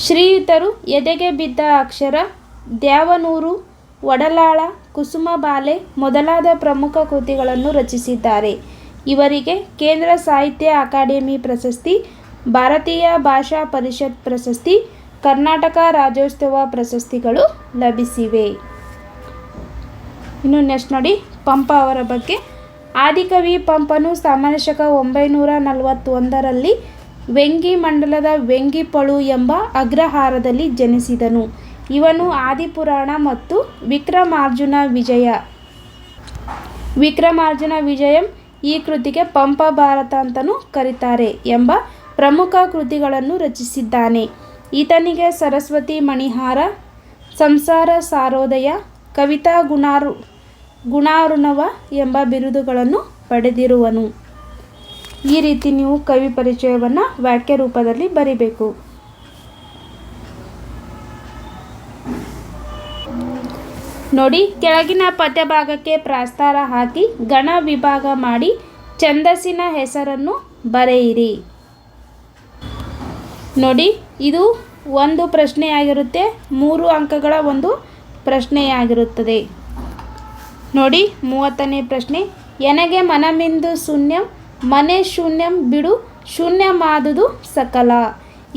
ಶ್ರೀಯುತರು ಎದೆಗೆ ಬಿದ್ದ ಅಕ್ಷರ, ದ್ಯಾವನೂರು, ಒಡಲಾಳ, ಕುಸುಮಬಾಲೆ ಮೊದಲಾದ ಪ್ರಮುಖ ಕೃತಿಗಳನ್ನು ರಚಿಸಿದ್ದಾರೆ. ಇವರಿಗೆ ಕೇಂದ್ರ ಸಾಹಿತ್ಯ ಅಕಾಡೆಮಿ ಪ್ರಶಸ್ತಿ, ಭಾರತೀಯ ಭಾಷಾ ಪರಿಷತ್ ಪ್ರಶಸ್ತಿ, ಕರ್ನಾಟಕ ರಾಜ್ಯೋತ್ಸವ ಪ್ರಶಸ್ತಿಗಳು ಲಭಿಸಿವೆ. ಇನ್ನು ನೆಕ್ಸ್ಟ್ ನೋಡಿ, ಪಂಪ ಅವರ ಬಗ್ಗೆ. ಆದಿಕವಿ ಪಂಪನು ಸಾಮಾನ್ಯ ಶಕ 941ರಲ್ಲಿ ವೆಂಗಿ ಮಂಡಲದ ವೆಂಗಿಪಳು ಎಂಬ ಅಗ್ರಹಾರದಲ್ಲಿ ಜನಿಸಿದನು. ಇವನು ಆದಿಪುರಾಣ ಮತ್ತು ವಿಕ್ರಮಾರ್ಜುನ ವಿಜಯಂ ಈ ಕೃತಿಗೆ ಪಂಪ ಭಾರತ ಅಂತಲೂ ಕರೀತಾರೆ ಎಂಬ ಪ್ರಮುಖ ಕೃತಿಗಳನ್ನು ರಚಿಸಿದ್ದಾನೆ. ಈತನಿಗೆ ಸರಸ್ವತಿ ಮಣಿಹಾರ, ಸಂಸಾರ ಸಾರೋದಯ, ಕವಿತಾ ಗುಣಾರ್ಣವ ಎಂಬ ಬಿರುದುಗಳನ್ನು ಪಡೆದಿರುವನು. ಈ ರೀತಿ ನೀವು ಕವಿ ಪರಿಚಯವನ್ನು ವಾಕ್ಯ ರೂಪದಲ್ಲಿ ಬರಿಬೇಕು. ನೋಡಿ, ಕೆಳಗಿನ ಪದ್ಯಭಾಗಕ್ಕೆ ಪ್ರಾಸ್ತಾರ ಹಾಕಿ ಗಣ ವಿಭಾಗ ಮಾಡಿ ಛಂದಸ್ಸಿನ ಹೆಸರನ್ನು ಬರೆಯಿರಿ. ನೋಡಿ, ಇದು ಒಂದು ಪ್ರಶ್ನೆಯಾಗಿರುತ್ತೆ, 3 ಅಂಕಗಳ ಒಂದು ಪ್ರಶ್ನೆಯಾಗಿರುತ್ತದೆ. ನೋಡಿ, 30ನೇ ಪ್ರಶ್ನೆ. ಎನಗೆ ಮನಮಿಂದು ಶೂನ್ಯಂ ಮನೆ ಶೂನ್ಯಂ ಬಿಡು ಶೂನ್ಯಮಾದುದು ಸಕಲ.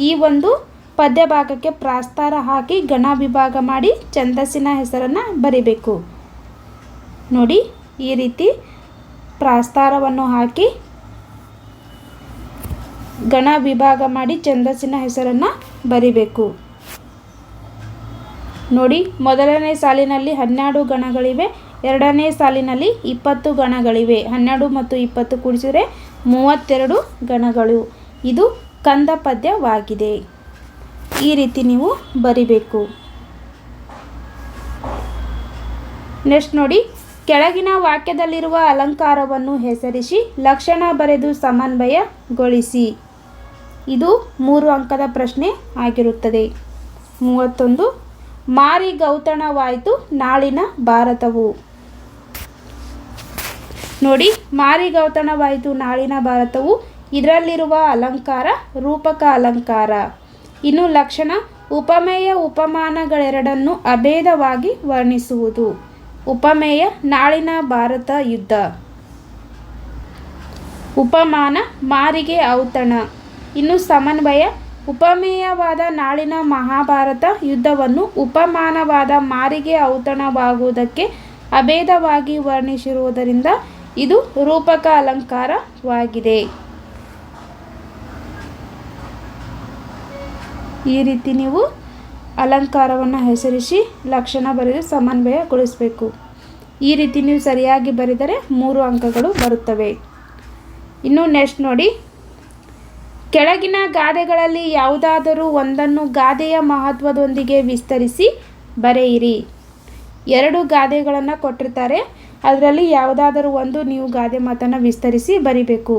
ಈ ಒಂದು ಪದ್ಯಭಾಗಕ್ಕೆ ಪ್ರಾಸ್ತಾರ ಹಾಕಿ ಗಣ ವಿಭಾಗ ಮಾಡಿ ಛಂದಸ್ಸಿನ ಹೆಸರನ್ನು ಬರಿಬೇಕು. ನೋಡಿ, ಈ ರೀತಿ ಪ್ರಾಸ್ತಾರವನ್ನು ಹಾಕಿ ಗಣ ವಿಭಾಗ ಮಾಡಿ ಛಂದಸ್ಸಿನ ಹೆಸರನ್ನು ಬರಿಬೇಕು. ನೋಡಿ, ಮೊದಲನೇ ಸಾಲಿನಲ್ಲಿ 12 ಗಣಗಳಿವೆ, ಎರಡನೇ ಸಾಲಿನಲ್ಲಿ 20 ಗಣಗಳಿವೆ. 12 ಮತ್ತು 20 ಕೂಡಿಸಿದರೆ 32 ಗಣಗಳು. ಇದು ಕಂದ ಪದ್ಯವಾಗಿದೆ. ಈ ರೀತಿ ನೀವು ಬರಿಬೇಕು. ನೆಕ್ಸ್ಟ್ ನೋಡಿ, ಕೆಳಗಿನ ವಾಕ್ಯದಲ್ಲಿರುವ ಅಲಂಕಾರವನ್ನು ಹೆಸರಿಸಿ ಲಕ್ಷಣ ಬರೆದು ಸಮನ್ವಯಗೊಳಿಸಿ. ಇದು 3 ಅಂಕದ ಪ್ರಶ್ನೆ ಆಗಿರುತ್ತದೆ. 31. ಮಾರಿಗೌತಣವಾಯಿತು ನಾಳಿನ ಭಾರತವು. ನೋಡಿ, ಮಾರಿಗೌತಣವಾಯಿತು ನಾಳಿನ ಭಾರತವು ಇದರಲ್ಲಿರುವ ಅಲಂಕಾರ ರೂಪಕ ಅಲಂಕಾರ. ಇನ್ನು ಲಕ್ಷಣ, ಉಪಮೇಯ ಉಪಮಾನಗಳೆರಡನ್ನು ಅಭೇದವಾಗಿ ವರ್ಣಿಸುವುದು. ಉಪಮೇಯ ನಾಳಿನ ಭಾರತ ಯುದ್ಧ, ಉಪಮಾನ ಮಾರಿಗೆ ಔತಣ. ಇನ್ನು ಸಮನ್ವಯ, ಉಪಮೇಯವಾದ ನಾಳಿನ ಮಹಾಭಾರತ ಯುದ್ಧವನ್ನು ಉಪಮಾನವಾದ ಮಾರಿಗೆ ಔತಣವಾಗುವುದಕ್ಕೆ ಅಭೇದವಾಗಿ ವರ್ಣಿಸಿರುವುದರಿಂದ ಇದು ರೂಪಕ ಅಲಂಕಾರವಾಗಿದೆ. ಈ ರೀತಿ ನೀವು ಅಲಂಕಾರವನ್ನು ಹೆಸರಿಸಿ ಲಕ್ಷಣ ಬರೆದು ಸಮನ್ವಯಗೊಳಿಸಬೇಕು. ಈ ರೀತಿ ನೀವು ಸರಿಯಾಗಿ ಬರೆದರೆ 3 ಅಂಕಗಳು ಬರುತ್ತವೆ. ಇನ್ನು ನೆಕ್ಸ್ಟ್ ನೋಡಿ, ಕೆಳಗಿನ ಗಾದೆಗಳಲ್ಲಿ ಯಾವುದಾದರೂ ಒಂದನ್ನು ಗಾದೆಯ ಮಹತ್ವದೊಂದಿಗೆ ವಿಸ್ತರಿಸಿ ಬರೆಯಿರಿ. 2 ಗಾದೆಗಳನ್ನು ಕೊಟ್ಟಿರ್ತಾರೆ, ಅದರಲ್ಲಿ ಯಾವುದಾದರೂ ಒಂದು ನೀವು ಗಾದೆ ಮಾತನ್ನು ವಿಸ್ತರಿಸಿ ಬರಿಬೇಕು.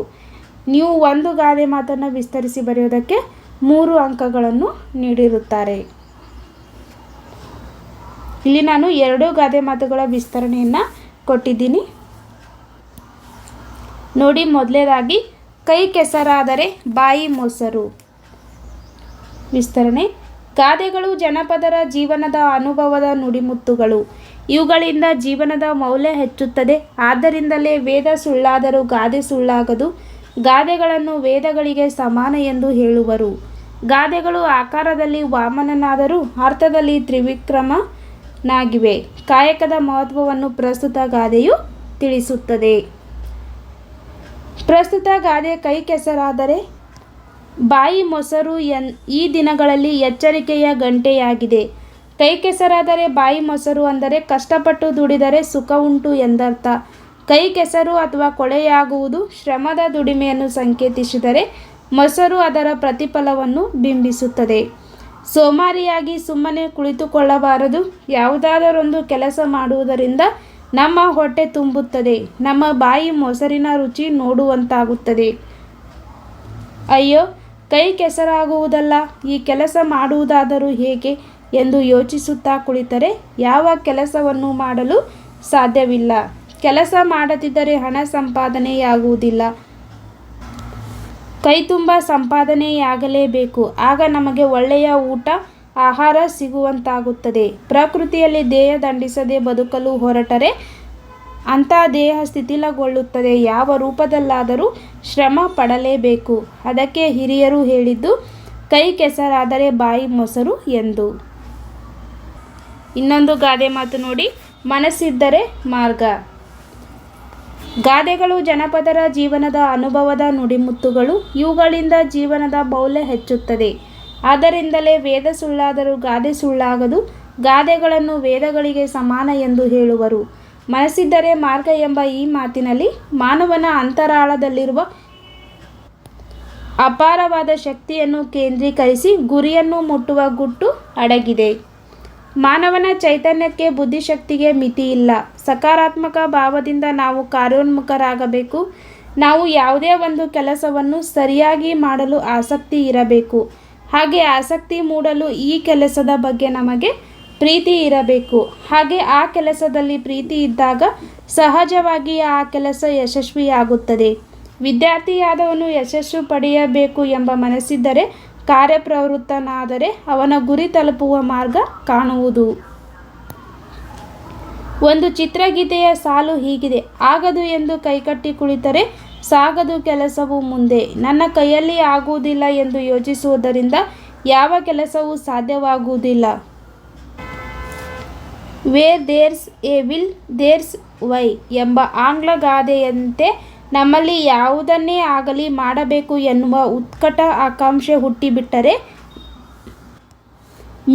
ನೀವು ಒಂದು ಗಾದೆ ಮಾತನ್ನು ವಿಸ್ತರಿಸಿ ಬರೆಯೋದಕ್ಕೆ 3 ಅಂಕಗಳನ್ನು ನೀಡಿರುತ್ತಾರೆ. ಇಲ್ಲಿ ನಾನು 2 ಗಾದೆ ಮಾತುಗಳ ವಿಸ್ತರಣೆಯನ್ನು ಕೊಟ್ಟಿದ್ದೀನಿ. ನೋಡಿ, ಮೊದಲನೇದಾಗಿ ಕೈ ಕೆಸರಾದರೆ ಬಾಯಿ ಮೊಸರು. ವಿಸ್ತರಣೆ, ಗಾದೆಗಳು ಜನಪದರ ಜೀವನದ ಅನುಭವದ ನುಡಿಮುತ್ತುಗಳು. ಇವುಗಳಿಂದ ಜೀವನದ ಮೌಲ್ಯ ಹೆಚ್ಚುತ್ತದೆ. ಆದ್ದರಿಂದಲೇ ವೇದ ಸುಳ್ಳಾದರೂ ಗಾದೆ ಸುಳ್ಳಾಗದು. ಗಾದೆಗಳನ್ನು ವೇದಗಳಿಗೆ ಸಮಾನ ಎಂದು ಹೇಳುವರು. ಗಾದೆಗಳು ಆಕಾರದಲ್ಲಿ ವಾಮನನಾದರೂ ಅರ್ಥದಲ್ಲಿ ತ್ರಿವಿಕ್ರಮನಾಗಿವೆ. ಕಾಯಕದ ಮಹತ್ವವನ್ನು ಪ್ರಸ್ತುತ ಗಾದೆಯು ತಿಳಿಸುತ್ತದೆ. ಪ್ರಸ್ತುತ ಗಾದೆ ಕೈ ಕೆಸರಾದರೆ ಬಾಯಿ ಮೊಸರು ಈ ದಿನಗಳಲ್ಲಿ ಎಚ್ಚರಿಕೆಯ ಗಂಟೆಯಾಗಿದೆ. ಕೈ ಕೆಸರಾದರೆ ಬಾಯಿ ಮೊಸರು ಅಂದರೆ ಕಷ್ಟಪಟ್ಟು ದುಡಿದರೆ ಸುಖ ಉಂಟು ಎಂದರ್ಥ. ಕೈ ಕೆಸರು ಅಥವಾ ಕೊಳೆಯಾಗುವುದು ಶ್ರಮದ ದುಡಿಮೆಯನ್ನು ಸಂಕೇತಿಸಿದರೆ ಮೊಸರು ಅದರ ಪ್ರತಿಫಲವನ್ನು ಬಿಂಬಿಸುತ್ತದೆ. ಸೋಮಾರಿಯಾಗಿ ಸುಮ್ಮನೆ ಕುಳಿತುಕೊಳ್ಳಬಾರದು. ಯಾವುದಾದರೊಂದು ಕೆಲಸ ಮಾಡುವುದರಿಂದ ನಮ್ಮ ಹೊಟ್ಟೆ ತುಂಬುತ್ತದೆ, ನಮ್ಮ ಬಾಯಿ ಮೊಸರಿನ ರುಚಿ ನೋಡುವಂತಾಗುತ್ತದೆ. ಅಯ್ಯೋ, ಕೈ ಕೆಸರಾಗುವುದಲ್ಲ, ಈ ಕೆಲಸ ಮಾಡುವುದಾದರೂ ಹೇಗೆ ಎಂದು ಯೋಚಿಸುತ್ತಾ ಕುಳಿತರೆ ಯಾವ ಕೆಲಸವನ್ನು ಮಾಡಲು ಸಾಧ್ಯವಿಲ್ಲ. ಕೆಲಸ ಮಾಡದಿದ್ದರೆ ಹಣ ಸಂಪಾದನೆಯಾಗುವುದಿಲ್ಲ. ಕೈ ತುಂಬ ಸಂಪಾದನೆಯಾಗಲೇಬೇಕು. ಆಗ ನಮಗೆ ಒಳ್ಳೆಯ ಊಟ ಆಹಾರ ಸಿಗುವಂತಾಗುತ್ತದೆ. ಪ್ರಕೃತಿಯಲ್ಲಿ ದೇಹ ದಂಡಿಸದೆ ಬದುಕಲು ಹೊರಟರೆ ಅಂಥ ದೇಹ ಶಿಥಿಲಗೊಳ್ಳುತ್ತದೆ. ಯಾವ ರೂಪದಲ್ಲಾದರೂ ಶ್ರಮ ಪಡಲೇಬೇಕು. ಅದಕ್ಕೆ ಹಿರಿಯರು ಹೇಳಿದ್ದು ಕೈ ಕೆಸರಾದರೆ ಬಾಯಿ ಮೊಸರು ಎಂದು. ಇನ್ನೊಂದು ಗಾದೆ ಮಾತು ನೋಡಿ, ಮನಸ್ಸಿದ್ದರೆ ಮಾರ್ಗ. ಗಾದೆಗಳು ಜನಪದರ ಜೀವನದ ಅನುಭವದ ನುಡಿಮುತ್ತುಗಳು. ಇವುಗಳಿಂದ ಜೀವನದ ಮೌಲ್ಯ ಹೆಚ್ಚುತ್ತದೆ. ಆದ್ದರಿಂದಲೇ ವೇದ ಸುಳ್ಳಾದರೂ ಗಾದೆ ಸುಳ್ಳಾಗದು. ಗಾದೆಗಳನ್ನು ವೇದಗಳಿಗೆ ಸಮಾನ ಎಂದು ಹೇಳುವರು. ಮನಸ್ಸಿದ್ದರೆ ಮಾರ್ಗ ಎಂಬ ಈ ಮಾತಿನಲ್ಲಿ ಮಾನವನ ಅಂತರಾಳದಲ್ಲಿರುವ ಅಪಾರವಾದ ಶಕ್ತಿಯನ್ನು ಕೇಂದ್ರೀಕರಿಸಿ ಗುರಿಯನ್ನು ಮುಟ್ಟುವ ಗುಟ್ಟು ಅಡಗಿದೆ. ಮಾನವನ ಚೈತನ್ಯಕ್ಕೆ, ಬುದ್ಧಿಶಕ್ತಿಗೆ ಮಿತಿಯಿಲ್ಲ. ಸಕಾರಾತ್ಮಕ ಭಾವದಿಂದ ನಾವು ಕಾರ್ಯೋನ್ಮುಖರಾಗಬೇಕು. ನಾವು ಯಾವುದೇ ಒಂದು ಕೆಲಸವನ್ನು ಸರಿಯಾಗಿ ಮಾಡಲು ಆಸಕ್ತಿ ಇರಬೇಕು. ಹಾಗೆ ಆಸಕ್ತಿ ಮೂಡಲು ಈ ಕೆಲಸದ ಬಗ್ಗೆ ನಮಗೆ ಪ್ರೀತಿ ಇರಬೇಕು. ಹಾಗೆ ಆ ಕೆಲಸದಲ್ಲಿ ಪ್ರೀತಿ ಇದ್ದಾಗ ಸಹಜವಾಗಿ ಆ ಕೆಲಸ ಯಶಸ್ವಿಯಾಗುತ್ತದೆ. ವಿದ್ಯಾರ್ಥಿಯಾದವನು ಯಶಸ್ಸು ಪಡೆಯಬೇಕು ಎಂಬ ಮನಸ್ಸಿದ್ದರೆ, ಕಾರ್ಯಪ್ರವೃತ್ತನಾದರೆ ಅವನ ಗುರಿ ತಲುಪುವ ಮಾರ್ಗ ಕಾಣುವುದು. ಒಂದು ಚಿತ್ರಗೀತೆಯ ಸಾಲು ಹೀಗಿದೆ: ಆಗದು ಎಂದು ಕೈಕಟ್ಟಿ ಕುಳಿತರೆ ಸಾಗದು ಕೆಲಸವು ಮುಂದೆ. ನನ್ನ ಕೈಯಲ್ಲಿ ಆಗುವುದಿಲ್ಲ ಎಂದು ಯೋಚಿಸುವುದರಿಂದ ಯಾವ ಕೆಲಸವೂ ಸಾಧ್ಯವಾಗುವುದಿಲ್ಲ. Where there's a will there's way ಎಂಬ ಆಂಗ್ಲ ಗಾದೆಯಂತೆ ನಮ್ಮಲ್ಲಿ ಯಾವುದನ್ನೇ ಆಗಲಿ ಮಾಡಬೇಕು ಎನ್ನುವ ಉತ್ಕಟ ಆಕಾಂಕ್ಷೆ ಹುಟ್ಟಿಬಿಟ್ಟರೆ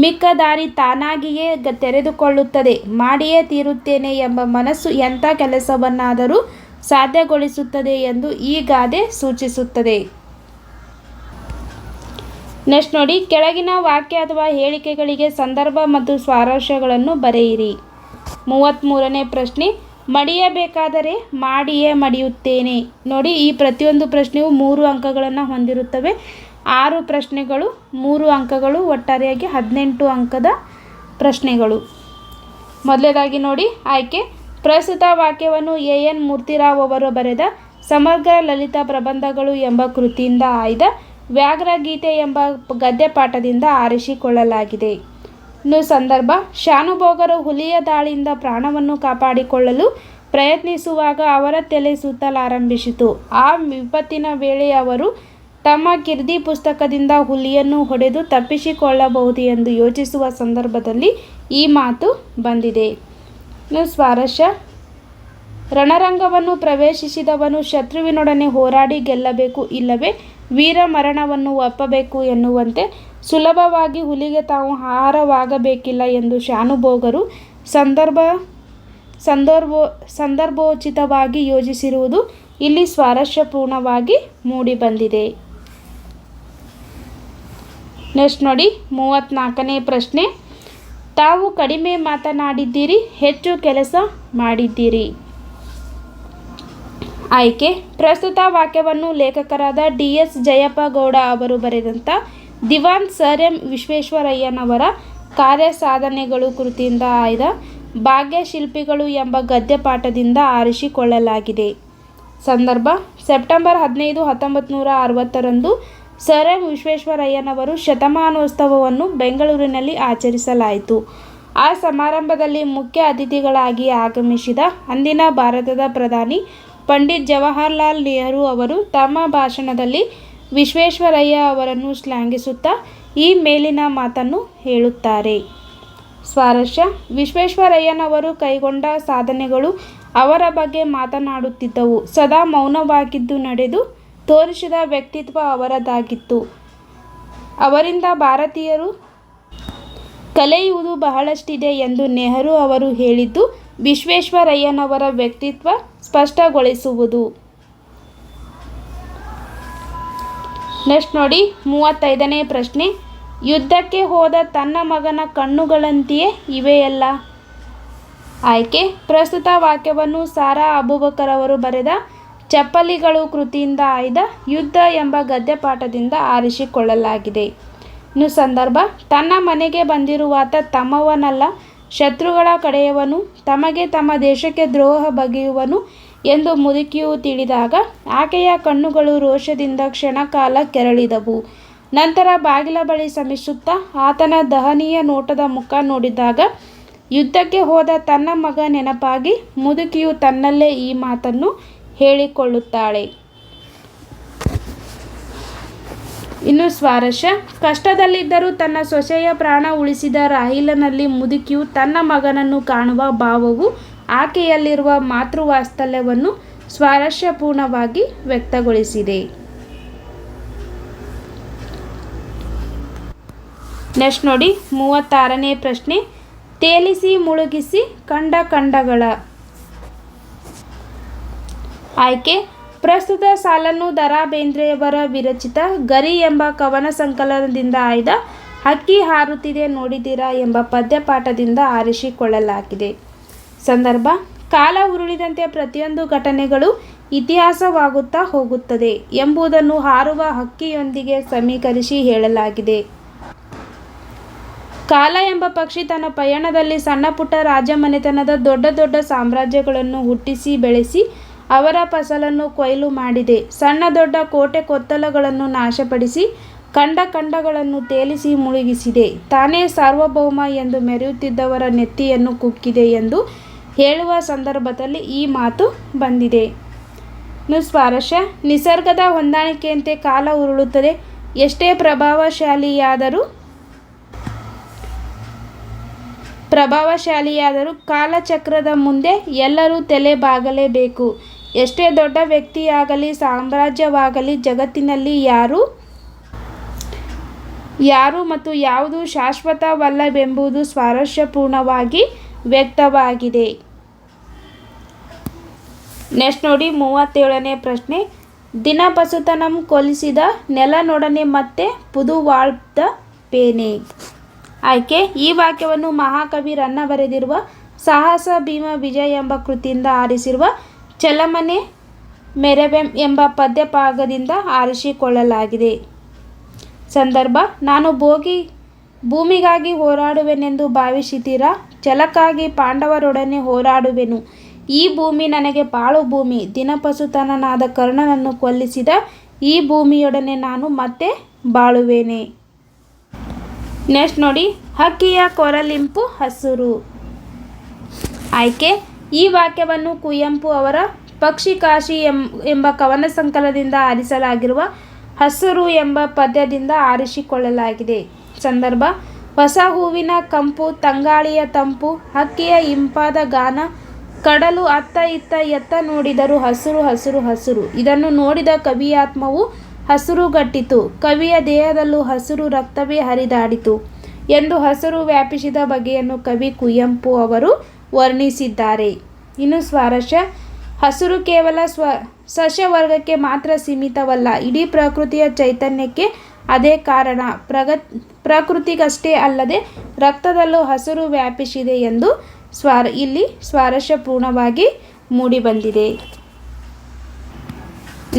ಮಿಕ್ಕ ದಾರಿ ತಾನಾಗಿಯೇ ತೆರೆದುಕೊಳ್ಳುತ್ತದೆ. ಮಾಡಿಯೇ ತೀರುತ್ತೇನೆ ಎಂಬ ಮನಸ್ಸು ಎಂಥ ಕೆಲಸವನ್ನಾದರೂ ಸಾಧ್ಯಗೊಳಿಸುತ್ತದೆ ಎಂದು ಈ ಗಾದೆ ಸೂಚಿಸುತ್ತದೆ. ನೆಕ್ಸ್ಟ್ ನೋಡಿ, ಕೆಳಗಿನ ವಾಕ್ಯ ಅಥವಾ ಹೇಳಿಕೆಗಳಿಗೆ ಸಂದರ್ಭ ಮತ್ತು ಸ್ವಾರಸ್ಯಗಳನ್ನು ಬರೆಯಿರಿ. 33ನೇ ಪ್ರಶ್ನೆ, ಮಡಿಯಬೇಕಾದರೆ ಮಾಡಿಯೇ ಮಡಿಯುತ್ತೇನೆ. ನೋಡಿ, ಈ ಪ್ರತಿಯೊಂದು ಪ್ರಶ್ನೆಯು 3 ಅಂಕಗಳನ್ನು ಹೊಂದಿರುತ್ತವೆ. 6 ಪ್ರಶ್ನೆಗಳು, 3 ಅಂಕಗಳು, ಒಟ್ಟಾರೆಯಾಗಿ 18 ಅಂಕದ ಪ್ರಶ್ನೆಗಳು. ಮೊದಲನೇದಾಗಿ ನೋಡಿ, ಆಯ್ಕೆ. ಪ್ರಸ್ತುತ ವಾಕ್ಯವನ್ನು ಎನ್ ಮೂರ್ತಿರಾವ್ ಅವರು ಬರೆದ ಸಮಗ್ರ ಲಲಿತ ಪ್ರಬಂಧಗಳು ಎಂಬ ಕೃತಿಯಿಂದ ಆಯ್ದ ವ್ಯಾಘ್ರ ಗೀತೆ ಎಂಬ ಗದ್ಯಪಾಠದಿಂದ ಆರಿಸಿಕೊಳ್ಳಲಾಗಿದೆ. ಇನ್ನು ಸಂದರ್ಭ, ಶಾನುಭೋಗರು ಹುಲಿಯ ದಾಳಿಯಿಂದ ಪ್ರಾಣವನ್ನು ಕಾಪಾಡಿಕೊಳ್ಳಲು ಪ್ರಯತ್ನಿಸುವಾಗ ಅವರ ತಲೆ ಸುತ್ತಲಾರಂಭಿಸಿತು. ಆ ವಿಪತ್ತಿನ ವೇಳೆ ಅವರು ತಮ್ಮ ಕಿರ್ದಿ ಪುಸ್ತಕದಿಂದ ಹುಲಿಯನ್ನು ಹೊಡೆದು ತಪ್ಪಿಸಿಕೊಳ್ಳಬಹುದು ಎಂದು ಯೋಚಿಸುವ ಸಂದರ್ಭದಲ್ಲಿ ಈ ಮಾತು ಬಂದಿದೆ. ಇನ್ನು ಸ್ವಾರಸ್ಯ, ರಣರಂಗವನ್ನು ಪ್ರವೇಶಿಸಿದವನು ಶತ್ರುವಿನೊಡನೆ ಹೋರಾಡಿ ಗೆಲ್ಲಬೇಕು, ಇಲ್ಲವೇ ವೀರ ಮರಣವನ್ನು ಒಪ್ಪಬೇಕು ಎನ್ನುವಂತೆ ಸುಲಭವಾಗಿ ಹುಲಿಗೆ ತಾವು ಆಹಾರವಾಗಬೇಕಿಲ್ಲ ಎಂದು ಶಾನುಭೋಗರು ಸಂದರ್ಭೋಚಿತವಾಗಿ ಯೋಚಿಸಿರುವುದು ಇಲ್ಲಿ ಸ್ವಾರಸ್ಯಪೂರ್ಣವಾಗಿ ಮೂಡಿಬಂದಿದೆ. ನೆಕ್ಸ್ಟ್ ನೋಡಿ, 34ನೇ ಪ್ರಶ್ನೆ, ತಾವು ಕಡಿಮೆ ಮಾತನಾಡಿದ್ದೀರಿ, ಹೆಚ್ಚು ಕೆಲಸ ಮಾಡಿದ್ದೀರಿ. ಆಯ್ಕೆ. ಪ್ರಸ್ತುತ ವಾಕ್ಯವನ್ನು ಲೇಖಕರಾದ DS ಜಯಪ್ಪ ಗೌಡ ಅವರು ಬರೆದಂಥ ದಿವಾನ್ ಸರ್ ಎಂ ವಿಶ್ವೇಶ್ವರಯ್ಯನವರ ಕಾರ್ಯಸಾಧನೆಗಳು ಕೃತಿಯಿಂದ ಆಯ್ದ ಭಾಗ್ಯಶಿಲ್ಪಿಗಳು ಎಂಬ ಗದ್ಯಪಾಠದಿಂದ ಆರಿಸಿಕೊಳ್ಳಲಾಗಿದೆ. ಸಂದರ್ಭ, ಸೆಪ್ಟೆಂಬರ್ 15, 1960ರಂದು ಸರ್ ಎಂ ವಿಶ್ವೇಶ್ವರಯ್ಯನವರು ಶತಮಾನೋತ್ಸವವನ್ನು ಬೆಂಗಳೂರಿನಲ್ಲಿ ಆಚರಿಸಲಾಯಿತು. ಆ ಸಮಾರಂಭದಲ್ಲಿ ಮುಖ್ಯ ಅತಿಥಿಗಳಾಗಿ ಆಗಮಿಸಿದ ಅಂದಿನ ಭಾರತದ ಪ್ರಧಾನಿ ಪಂಡಿತ್ ಜವಾಹರ್ಲಾಲ್ ನೆಹರು ಅವರು ತಮ್ಮ ಭಾಷಣದಲ್ಲಿ ವಿಶ್ವೇಶ್ವರಯ್ಯ ಅವರನ್ನು ಶ್ಲಾಘಿಸುತ್ತಾ ಈ ಮೇಲಿನ ಮಾತನ್ನು ಹೇಳುತ್ತಾರೆ. ಸ್ವಾರಸ್ಯ, ವಿಶ್ವೇಶ್ವರಯ್ಯನವರು ಕೈಗೊಂಡ ಸಾಧನೆಗಳು ಅವರ ಬಗ್ಗೆ ಮಾತನಾಡುತ್ತಿದ್ದವು. ಸದಾ ಮೌನವಾಗಿದ್ದು ನಡೆದು ತೋರಿಸಿದ ವ್ಯಕ್ತಿತ್ವ ಅವರದಾಗಿತ್ತು. ಅವರಿಂದ ಭಾರತೀಯರು ಕಲಿಯುವುದು ಬಹಳಷ್ಟಿದೆ ಎಂದು ನೆಹರು ಅವರು ಹೇಳಿದ್ದು ವಿಶ್ವೇಶ್ವರಯ್ಯನವರ ವ್ಯಕ್ತಿತ್ವ ಸ್ಪಷ್ಟಗೊಳಿಸುವುದು. ನೆಕ್ಸ್ಟ್ ನೋಡಿ, 35ನೇ ಪ್ರಶ್ನೆ, ಯುದ್ಧಕ್ಕೆ ಹೋದ ತನ್ನ ಮಗನ ಕಣ್ಣುಗಳಂತೆಯೇ ಇವೆಯಲ್ಲ. ಆಯ್ಕೆ. ಪ್ರಸ್ತುತ ವಾಕ್ಯವನ್ನು ಸಾರಾ ಅಬೂಬಕರ್ ಅವರು ಬರೆದ ಚಪ್ಪಲಿಗಳು ಕೃತಿಯಿಂದ ಆಯ್ದ ಯುದ್ಧ ಎಂಬ ಗದ್ಯಪಾಠದಿಂದ ಆರಿಸಿಕೊಳ್ಳಲಾಗಿದೆ. ಇನ್ನು ಸಂದರ್ಭ, ತನ್ನ ಮನೆಗೆ ಬಂದಿರುವಾತ ತಮ್ಮವನಲ್ಲ, ಶತ್ರುಗಳ ಕಡೆಯವನು, ತಮಗೆ ತಮ್ಮ ದೇಶಕ್ಕೆ ದ್ರೋಹ ಬಗೆಯುವನು ಎಂದು ಮುದುಕಿಯು ತಿಳಿದಾಗ ಆಕೆಯ ಕಣ್ಣುಗಳು ರೋಷದಿಂದ ಕ್ಷಣಕಾಲ ಕೆರಳಿದವು. ನಂತರ ಬಾಗಿಲ ಬಳಿ ಸಮೀಪಿಸುತ್ತಾ ಆತನ ದಹನೀಯ ನೋಟದ ಮುಖ ನೋಡಿದಾಗ ಯುದ್ಧಕ್ಕೆ ಹೋದ ತನ್ನ ಮಗ ನೆನಪಾಗಿ ಮುದುಕಿಯು ತನ್ನಲ್ಲೇ ಈ ಮಾತನ್ನು ಹೇಳಿಕೊಳ್ಳುತ್ತಾಳೆ. ಇನ್ನು ಸ್ವಾರಸ್ಯ, ಕಷ್ಟದಲ್ಲಿದ್ದರೂ ತನ್ನ ಸೊಸೆಯ ಪ್ರಾಣ ಉಳಿಸಿದ ರಾಹಿಲನಲ್ಲಿ ಮುದುಕಿಯು ತನ್ನ ಮಗನನ್ನು ಕಾಣುವ ಭಾವವು ಆಕೆಯಲ್ಲಿರುವ ಮಾತೃವಾತ್ಸಲ್ಯವನ್ನು ಸ್ವಾರಸ್ಯಪೂರ್ಣವಾಗಿ ವ್ಯಕ್ತಗೊಳಿಸಿದೆ. ನೆಕ್ಸ್ಟ್ ನೋಡಿ 36ನೇ ಪ್ರಶ್ನೆ. ತೇಲಿಸಿ ಮುಳುಗಿಸಿ ಕಂಡ ಖಂಡಗಳ ಆಯ್ಕೆ. ಪ್ರಸ್ತುತ ಸಾಲನ್ನು ದ ರಾ ಬೇಂದ್ರೆಯವರ ವಿರಚಿತ ಗರಿ ಎಂಬ ಕವನ ಸಂಕಲನದಿಂದ ಆಯ್ದ ಹಕ್ಕಿ ಹಾರುತ್ತಿದೆ ನೋಡಿದಿರಾ ಎಂಬ ಪದ್ಯಪಾಠದಿಂದ ಆರಿಸಿಕೊಳ್ಳಲಾಗಿದೆ. ಸಂದರ್ಭ: ಕಾಲ ಉರುಳಿದಂತೆ ಪ್ರತಿಯೊಂದು ಘಟನೆಗಳು ಇತಿಹಾಸವಾಗುತ್ತಾ ಹೋಗುತ್ತದೆ ಎಂಬುದನ್ನು ಹಾರುವ ಹಕ್ಕಿಯೊಂದಿಗೆ ಸಮೀಕರಿಸಿ ಹೇಳಲಾಗಿದೆ. ಕಾಲ ಎಂಬ ಪಕ್ಷಿ ತನ್ನ ಪಯಣದಲ್ಲಿ ಸಣ್ಣ ಪುಟ್ಟ ರಾಜಮನೆತನದ ದೊಡ್ಡ ದೊಡ್ಡ ಸಾಮ್ರಾಜ್ಯಗಳನ್ನು ಹುಟ್ಟಿಸಿ ಬೆಳೆಸಿ ಅವರ ಫಸಲನ್ನು ಕೊಯ್ಲು ಮಾಡಿದೆ. ಸಣ್ಣ ದೊಡ್ಡ ಕೋಟೆ ಕೊತ್ತಲಗಳನ್ನು ನಾಶಪಡಿಸಿ ಕಂಡ ಖಂಡಗಳನ್ನು ತೇಲಿಸಿ ಮುಳುಗಿಸಿದೆ. ತಾನೇ ಸಾರ್ವಭೌಮ ಎಂದು ಮೆರೆಯುತ್ತಿದ್ದವರ ನೆತ್ತಿಯನ್ನು ಕುಕ್ಕಿದೆ ಎಂದು ಹೇಳುವ ಸಂದರ್ಭದಲ್ಲಿ ಈ ಮಾತು ಬಂದಿದೆ. ಸ್ವಾರಸ್ಯ, ನಿಸರ್ಗದ ಹೊಂದಾಣಿಕೆಯಂತೆ ಕಾಲ ಉರುಳುತ್ತದೆ. ಎಷ್ಟೇ ಪ್ರಭಾವಶಾಲಿಯಾದರೂ ಕಾಲಚಕ್ರದ ಮುಂದೆ ಎಲ್ಲರೂ ತಲೆ ಬಾಗಲೇಬೇಕು. ಎಷ್ಟೇ ದೊಡ್ಡ ವ್ಯಕ್ತಿಯಾಗಲಿ ಸಾಮ್ರಾಜ್ಯವಾಗಲಿ ಜಗತ್ತಿನಲ್ಲಿ ಯಾರು ಮತ್ತು ಯಾವುದು ಶಾಶ್ವತವಲ್ಲವೆಂಬುದು ಸ್ವಾರಸ್ಯಪೂರ್ಣವಾಗಿ ವ್ಯಕ್ತವಾಗಿದೆ. ನೆಕ್ಸ್ಟ್ ನೋಡಿ 37ನೇ ಪ್ರಶ್ನೆ. ದಿನಪಸುತನಂ ಕೊಲಿಸಿದ ನೆಲನೊಡನೆ ಮತ್ತೆ ಪುದುವಾಳ್ದ ಪೇನೆ. ಆಯ್ಕೆ. ಈ ವಾಕ್ಯವನ್ನು ಮಹಾಕವಿ ರನ್ನ ಬರೆದಿರುವ ಸಾಹಸ ಭೀಮ ವಿಜಯ ಎಂಬ ಕೃತಿಯಿಂದ ಆರಿಸಿರುವ ಚಲಮನೆ ಮೆರೆವೆಂ ಎಂಬ ಪದ್ಯಭಾಗದಿಂದ ಆರಿಸಿಕೊಳ್ಳಲಾಗಿದೆ. ಸಂದರ್ಭ: ನಾನು ಭೂಮಿಗಾಗಿ ಹೋರಾಡುವೆನೆಂದು ಭಾವಿಸಿದ್ದೀರಾ? ಛಲಕ್ಕಾಗಿ ಪಾಂಡವರೊಡನೆ ಹೋರಾಡುವೆನು. ಈ ಭೂಮಿ ನನಗೆ ಪಾಳು ಭೂಮಿ. ದಿನಪಸುತನನಾದ ಕರ್ಣನನ್ನು ಕೊಲ್ಲಿಸಿದ ಈ ಭೂಮಿಯೊಡನೆ ನಾನು ಮತ್ತೆ ಬಾಳುವೆನೆ. ನೆಕ್ಸ್ಟ್ ನೋಡಿ, ಹಕ್ಕಿಯ ಕೊರಲಿಂಪು ಹಸುರು. ಆಯ್ಕೆ. ಈ ವಾಕ್ಯವನ್ನು ಕುವೆಂಪು ಅವರ ಪಕ್ಷಿಕಾಶಿ ಎಂಬ ಕವನ ಸಂಕಲನದಿಂದ ಆರಿಸಲಾಗಿರುವ ಹಸುರು ಎಂಬ ಪದ್ಯದಿಂದ ಆರಿಸಿಕೊಳ್ಳಲಾಗಿದೆ. ಸಂದರ್ಭ: ಹೊಸ ಹೂವಿನ ಕಂಪು, ತಂಗಾಳಿಯ ತಂಪು, ಹಕ್ಕಿಯ ಇಂಪಾದ ಗಾನ, ಕಡಲು ಅತ್ತ ಇತ್ತ ಎತ್ತ ನೋಡಿದರೂ ಹಸುರು ಹಸುರು ಹಸುರು. ಇದನ್ನು ನೋಡಿದ ಕವಿಯಾತ್ಮವು ಹಸುರುಗಟ್ಟಿತು. ಕವಿಯ ದೇಹದಲ್ಲೂ ಹಸುರು ರಕ್ತವೇ ಹರಿದಾಡಿತು ಎಂದು ಹಸುರು ವ್ಯಾಪಿಸಿದ ಬಗೆಯನ್ನು ಕವಿ ಕುವೆಂಪು ಅವರು ವರ್ಣಿಸಿದ್ದಾರೆ. ಇನ್ನು ಸ್ವಾರಸ್ಯ, ಹಸುರು ಕೇವಲ ಸಸ್ಯವರ್ಗಕ್ಕೆ ಮಾತ್ರ ಸೀಮಿತವಲ್ಲ, ಇಡೀ ಪ್ರಕೃತಿಯ ಚೈತನ್ಯಕ್ಕೆ ಅದೇ ಕಾರಣ. ಪ್ರಕೃತಿಗಷ್ಟೇ ಅಲ್ಲದೆ ರಕ್ತದಲ್ಲೂ ಹಸುರು ವ್ಯಾಪಿಸಿದೆ ಎಂದು ಇಲ್ಲಿ ಸ್ವಾರಸ್ಯಪೂರ್ಣವಾಗಿ ಮೂಡಿಬಂದಿದೆ.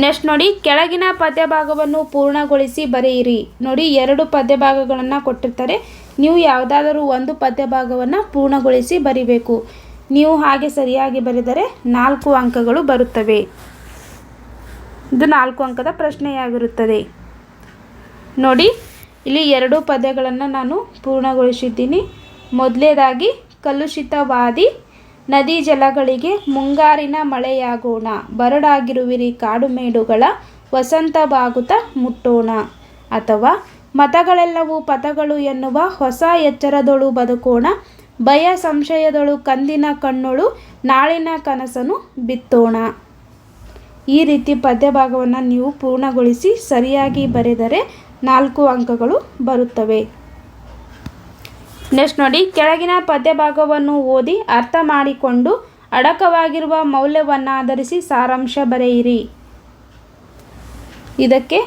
ನೆಕ್ಸ್ಟ್ ನೋಡಿ, ಕೆಳಗಿನ ಪದ್ಯಭಾಗವನ್ನು ಪೂರ್ಣಗೊಳಿಸಿ ಬರೆಯಿರಿ. ನೋಡಿ, 2 ಪದ್ಯಭಾಗಗಳನ್ನು ಕೊಟ್ಟಿರ್ತಾರೆ. ನೀವು ಯಾವುದಾದರೂ ಒಂದು ಪದ್ಯಭಾಗವನ್ನು ಪೂರ್ಣಗೊಳಿಸಿ ಬರಿಬೇಕು. ನೀವು ಹಾಗೆ ಸರಿಯಾಗಿ ಬರೆದರೆ 4 ಅಂಕಗಳು ಬರುತ್ತವೆ. ಇದು 4 ಅಂಕದ ಪ್ರಶ್ನೆಯಾಗಿರುತ್ತದೆ. ನೋಡಿ, ಇಲ್ಲಿ 2 ಪದ್ಯಗಳನ್ನು ನಾನು ಪೂರ್ಣಗೊಳಿಸಿದ್ದೀನಿ. ಮೊದಲನೇದಾಗಿ, ಕಲುಷಿತವಾದಿ ನದಿ ಜಲಗಳಿಗೆ ಮುಂಗಾರಿನ ಮಳೆಯಾಗೋಣ, ಬರಡಾಗಿರುವಿರಿ ಕಾಡುಮೇಡುಗಳ ವಸಂತವಾಗುತ್ತ ಮುಟ್ಟೋಣ. ಅಥವಾ ಮತಗಳೆಲ್ಲವೂ ಪಥಗಳು ಎನ್ನುವ ಹೊಸ ಎಚ್ಚರದೊಳು ಬದುಕೋಣ, ಭಯ ಸಂಶಯದೊಳು ಕಂದಿನ ಕಣ್ಣೊಳು ನಾಳಿನ ಕನಸನ್ನು ಬಿತ್ತೋಣ. ಈ ರೀತಿ ಪದ್ಯಭಾಗವನ್ನು ನೀವು ಪೂರ್ಣಗೊಳಿಸಿ ಸರಿಯಾಗಿ ಬರೆದರೆ 4 ಅಂಕಗಳು ಬರುತ್ತವೆ. ನೆಕ್ಸ್ಟ್ ನೋಡಿ, ಕೆಳಗಿನ ಪದ್ಯಭಾಗವನ್ನು ಓದಿ ಅರ್ಥ ಮಾಡಿಕೊಂಡು ಅಡಕವಾಗಿರುವ ಮೌಲ್ಯವನ್ನಾಧರಿಸಿ ಸಾರಾಂಶ ಬರೆಯಿರಿ. ಇದಕ್ಕೆ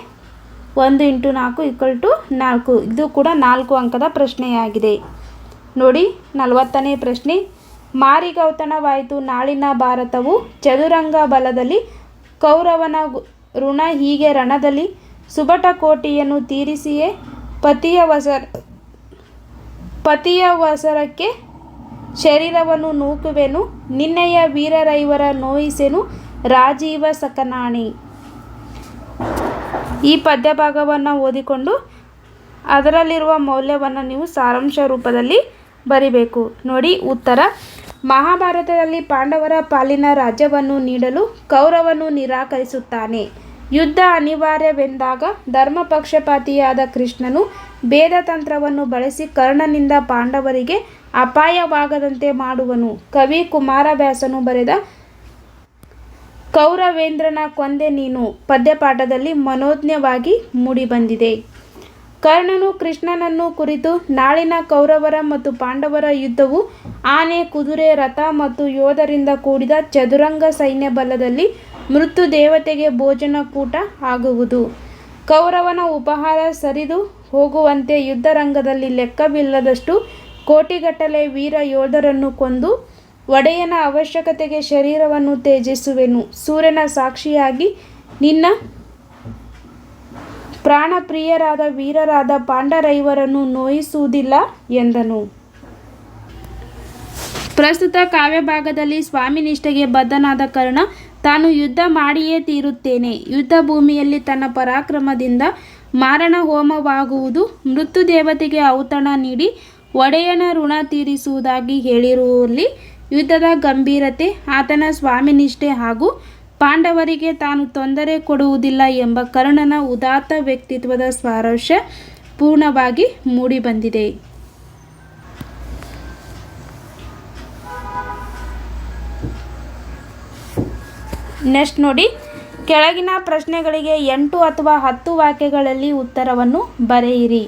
1 × 4 = 4. ಇದು ಕೂಡ 4 ಅಂಕದ ಪ್ರಶ್ನೆಯಾಗಿದೆ. ನೋಡಿ, 40ನೇ ಪ್ರಶ್ನೆ. ಮಾರಿಗೌತಣವಾಯಿತು ನಾಳಿನ ಭಾರತವು, ಚದುರಂಗ ಬಲದಲ್ಲಿ ಕೌರವನ ಋಣ ಹೀಗೆ ರಣದಲ್ಲಿ, ಸುಬಟ ಕೋಟಿಯನ್ನು ತೀರಿಸಿಯೇ ಪತಿಯ ವಸರಕ್ಕೆ ಶರೀರವನ್ನು ನೂಕುವೆನು, ನಿನ್ನೆಯ ವೀರರೈವರ ನೋಯಿಸೆನು ರಾಜೀವ ಸಕನಾಣಿ. ಈ ಪದ್ಯಭಾಗವನ್ನು ಓದಿಕೊಂಡು ಅದರಲ್ಲಿರುವ ಮೌಲ್ಯವನ್ನು ನೀವು ಸಾರಾಂಶ ರೂಪದಲ್ಲಿ ಬರಿಬೇಕು. ನೋಡಿ, ಉತ್ತರ: ಮಹಾಭಾರತದಲ್ಲಿ ಪಾಂಡವರ ಪಾಲಿನ ರಾಜ್ಯವನ್ನು ನೀಡಲು ಕೌರವನು ನಿರಾಕರಿಸುತ್ತಾನೆ. ಯುದ್ಧ ಅನಿವಾರ್ಯವೆಂದಾಗ ಧರ್ಮಪಕ್ಷಪಾತಿಯಾದ ಕೃಷ್ಣನು ಭೇದತಂತ್ರವನ್ನು ಬಳಸಿ ಕರ್ಣನಿಂದ ಪಾಂಡವರಿಗೆ ಅಪಾಯವಾಗದಂತೆ ಮಾಡುವನು. ಕವಿ ಕುಮಾರವ್ಯಾಸನು ಬರೆದ ಕೌರವೇಂದ್ರನ ಕೊಂದೆ ನೀನು ಪದ್ಯಪಾಠದಲ್ಲಿ ಮನೋಜ್ಞವಾಗಿ ಮೂಡಿಬಂದಿದೆ. ಕರ್ಣನು ಕೃಷ್ಣನನ್ನು ಕುರಿತು ನಾಳಿನ ಕೌರವರ ಮತ್ತು ಪಾಂಡವರ ಯುದ್ಧವು ಆನೆ, ಕುದುರೆ, ರಥ ಮತ್ತು ಯೋಧರಿಂದ ಕೂಡಿದ ಚದುರಂಗ ಸೈನ್ಯ ಬಲದಲ್ಲಿ ಮೃತ್ಯು ದೇವತೆಗೆ ಭೋಜನಕೂಟ ಆಗುವುದು. ಕೌರವನ ಉಪಹಾರ ಸರಿದು ಹೋಗುವಂತೆ ಯುದ್ಧರಂಗದಲ್ಲಿ ಲೆಕ್ಕವಿಲ್ಲದಷ್ಟು ಕೋಟಿಗಟ್ಟಲೆ ವೀರ ಯೋಧರನ್ನು ಕೊಂದು ಒಡೆಯನ ಅವಶ್ಯಕತೆಗೆ ಶರೀರವನ್ನು ತ್ಯಜಿಸುವೆನು. ಸೂರ್ಯನ ಸಾಕ್ಷಿಯಾಗಿ ನಿನ್ನ ಪ್ರಾಣಪ್ರಿಯರಾದ ವೀರರಾದ ಪಾಂಡರೈವರನ್ನು ನೋಯಿಸುವುದಿಲ್ಲ ಎಂದನು. ಪ್ರಸ್ತುತ ಕಾವ್ಯಭಾಗದಲ್ಲಿ ಸ್ವಾಮಿ ನಿಷ್ಠೆಗೆ ಬದ್ಧನಾದ ಕರ್ಣ ತಾನು ಯುದ್ಧ ಮಾಡಿಯೇ ತೀರುತ್ತೇನೆ, ಯುದ್ಧ ಭೂಮಿಯಲ್ಲಿ ತನ್ನ ಪರಾಕ್ರಮದಿಂದ ಮಾರಣ ಹೋಮವಾಗುವುದು, ಮೃತ್ಯು ದೇವತೆಗೆ ಔತಣ ನೀಡಿ ಒಡೆಯನ ಋಣ ತೀರಿಸುವುದಾಗಿ ಹೇಳಿರುವಲ್ಲಿ ಯುದ್ಧದ ಗಂಭೀರತೆ, ಆತನ ಸ್ವಾಮಿನಿಷ್ಠೆ ಹಾಗೂ ಪಾಂಡವರಿಗೆ ತಾನು ತೊಂದರೆ ಕೊಡುವುದಿಲ್ಲ ಎಂಬ ಕರ್ಣನ ಉದಾತ್ತ ವ್ಯಕ್ತಿತ್ವದ ಸ್ವಾರಸ್ಯ ಪೂರ್ಣವಾಗಿ ಮೂಡಿಬಂದಿದೆ. ನೆಕ್ಸ್ಟ್ ನೋಡಿ, ಕೆಳಗಿನ ಪ್ರಶ್ನೆಗಳಿಗೆ 8 ಅಥವಾ 10 ವಾಕ್ಯಗಳಲ್ಲಿ ಉತ್ತರವನ್ನು ಬರೆಯಿರಿ.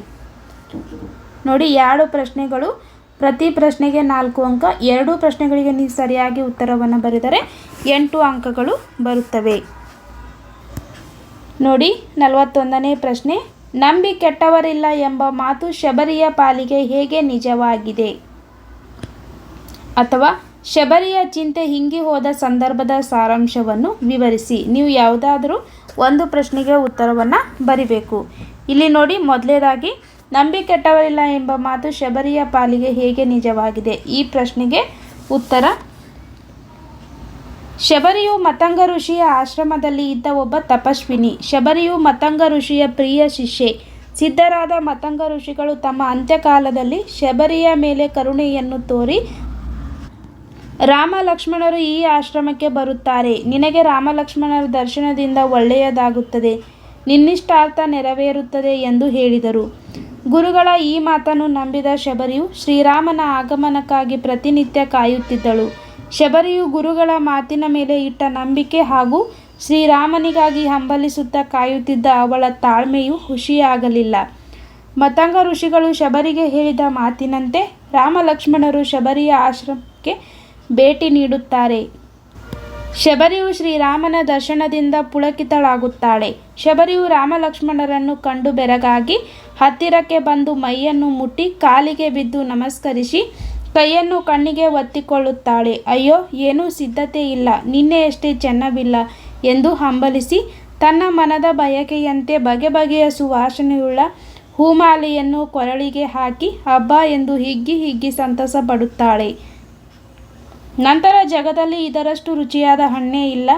ನೋಡಿ, 2 ಪ್ರಶ್ನೆಗಳು, ಪ್ರತಿ ಪ್ರಶ್ನೆಗೆ 4 ಅಂಕ. 2 ಪ್ರಶ್ನೆಗಳಿಗೆ ನೀವು ಸರಿಯಾಗಿ ಉತ್ತರವನ್ನು ಬರೆದರೆ 8 ಅಂಕಗಳು ಬರುತ್ತವೆ. ನೋಡಿ, 41ನೇ ಪ್ರಶ್ನೆ, ನಂಬಿ ಕೆಟ್ಟವರಿಲ್ಲ ಎಂಬ ಮಾತು ಶಬರಿಯ ಪಾಲಿಗೆ ಹೇಗೆ ನಿಜವಾಗಿದೆ? ಅಥವಾ ಶಬರಿಯ ಚಿಂತೆ ಹಿಂಗಿ ಹೋದ ಸಂದರ್ಭದ ಸಾರಾಂಶವನ್ನು ವಿವರಿಸಿ. ನೀವು ಯಾವುದಾದರೂ ಒಂದು ಪ್ರಶ್ನೆಗೆ ಉತ್ತರವನ್ನು ಬರಿಬೇಕು. ಇಲ್ಲಿ ನೋಡಿ, ಮೊದಲನೇದಾಗಿ ನಂಬಿ ಕೆಟ್ಟವರಿಲ್ಲ ಎಂಬ ಮಾತು ಶಬರಿಯ ಪಾಲಿಗೆ ಹೇಗೆ ನಿಜವಾಗಿದೆ. ಈ ಪ್ರಶ್ನೆಗೆ ಉತ್ತರ, ಶಬರಿಯು ಮತಂಗ ಋಷಿಯ ಆಶ್ರಮದಲ್ಲಿ ಇದ್ದ ಒಬ್ಬ ತಪಸ್ವಿನಿ. ಶಬರಿಯು ಮತಂಗ ಋಷಿಯ ಪ್ರಿಯ ಶಿಷ್ಯೆ. ಸಿದ್ಧರಾದ ಮತಂಗ ಋಷಿಗಳು ತಮ್ಮ ಅಂತ್ಯಕಾಲದಲ್ಲಿ ಶಬರಿಯ ಮೇಲೆ ಕರುಣೆಯನ್ನು ತೋರಿ ರಾಮ ಲಕ್ಷ್ಮಣರು ಈ ಆಶ್ರಮಕ್ಕೆ ಬರುತ್ತಾರೆ, ನಿನಗೆ ರಾಮ ಲಕ್ಷ್ಮಣರ ದರ್ಶನದಿಂದ ಒಳ್ಳೆಯದಾಗುತ್ತದೆ, ನಿನ್ನಿಷ್ಟಾರ್ಥ ನೆರವೇರುತ್ತದೆ ಎಂದು ಹೇಳಿದರು. ಗುರುಗಳ ಈ ಮಾತನ್ನು ನಂಬಿದ ಶಬರಿಯು ಶ್ರೀರಾಮನ ಆಗಮನಕ್ಕಾಗಿ ಪ್ರತಿನಿತ್ಯ ಕಾಯುತ್ತಿದ್ದಳು. ಶಬರಿಯು ಗುರುಗಳ ಮಾತಿನ ಮೇಲೆ ಇಟ್ಟ ನಂಬಿಕೆ ಹಾಗೂ ಶ್ರೀರಾಮನಿಗಾಗಿ ಹಂಬಲಿಸುತ್ತಾ ಕಾಯುತ್ತಿದ್ದ ಅವಳ ತಾಳ್ಮೆಯು ಹುಸಿಯಾಗಲಿಲ್ಲ. ಮತಂಗ ಋಷಿಗಳು ಶಬರಿಗೆ ಹೇಳಿದ ಮಾತಿನಂತೆ ರಾಮ ಲಕ್ಷ್ಮಣರು ಶಬರಿಯ ಆಶ್ರಮಕ್ಕೆ ಭೇಟಿ ನೀಡುತ್ತಾರೆ. ಶಬರಿಯು ಶ್ರೀರಾಮನ ದರ್ಶನದಿಂದ ಪುಳಕಿತಳಾಗುತ್ತಾಳೆ. ಶಬರಿಯು ರಾಮ ಲಕ್ಷ್ಮಣರನ್ನು ಕಂಡು ಬೆರಗಾಗಿ ಹತ್ತಿರಕ್ಕೆ ಬಂದು ಮೈಯನ್ನು ಮುಟ್ಟಿ ಕಾಲಿಗೆ ಬಿದ್ದು ನಮಸ್ಕರಿಸಿ ಕೈಯನ್ನು ಕಣ್ಣಿಗೆ ಒತ್ತಿಕೊಳ್ಳುತ್ತಾಳೆ. ಅಯ್ಯೋ, ಏನೂ ಸಿದ್ಧತೆ ಇಲ್ಲ, ನಿನ್ನೆಯಷ್ಟೇ ಚೆನ್ನವಿಲ್ಲ ಎಂದು ಹಂಬಲಿಸಿ ತನ್ನ ಮನದ ಬಯಕೆಯಂತೆ ಬಗೆ ಬಗೆಯ ಸುವಾಸನೆಯುಳ್ಳ ಹೂಮಾಲೆಯನ್ನು ಕೊರಳಿಗೆ ಹಾಕಿ ಹಬ್ಬ ಎಂದು ಹಿಗ್ಗಿ ಹಿಗ್ಗಿ ಸಂತಸ ಪಡುತ್ತಾಳೆ. ನಂತರ ಜಗದಲ್ಲಿ ಇದರಷ್ಟು ರುಚಿಯಾದ ಹಣ್ಣೇ ಇಲ್ಲ,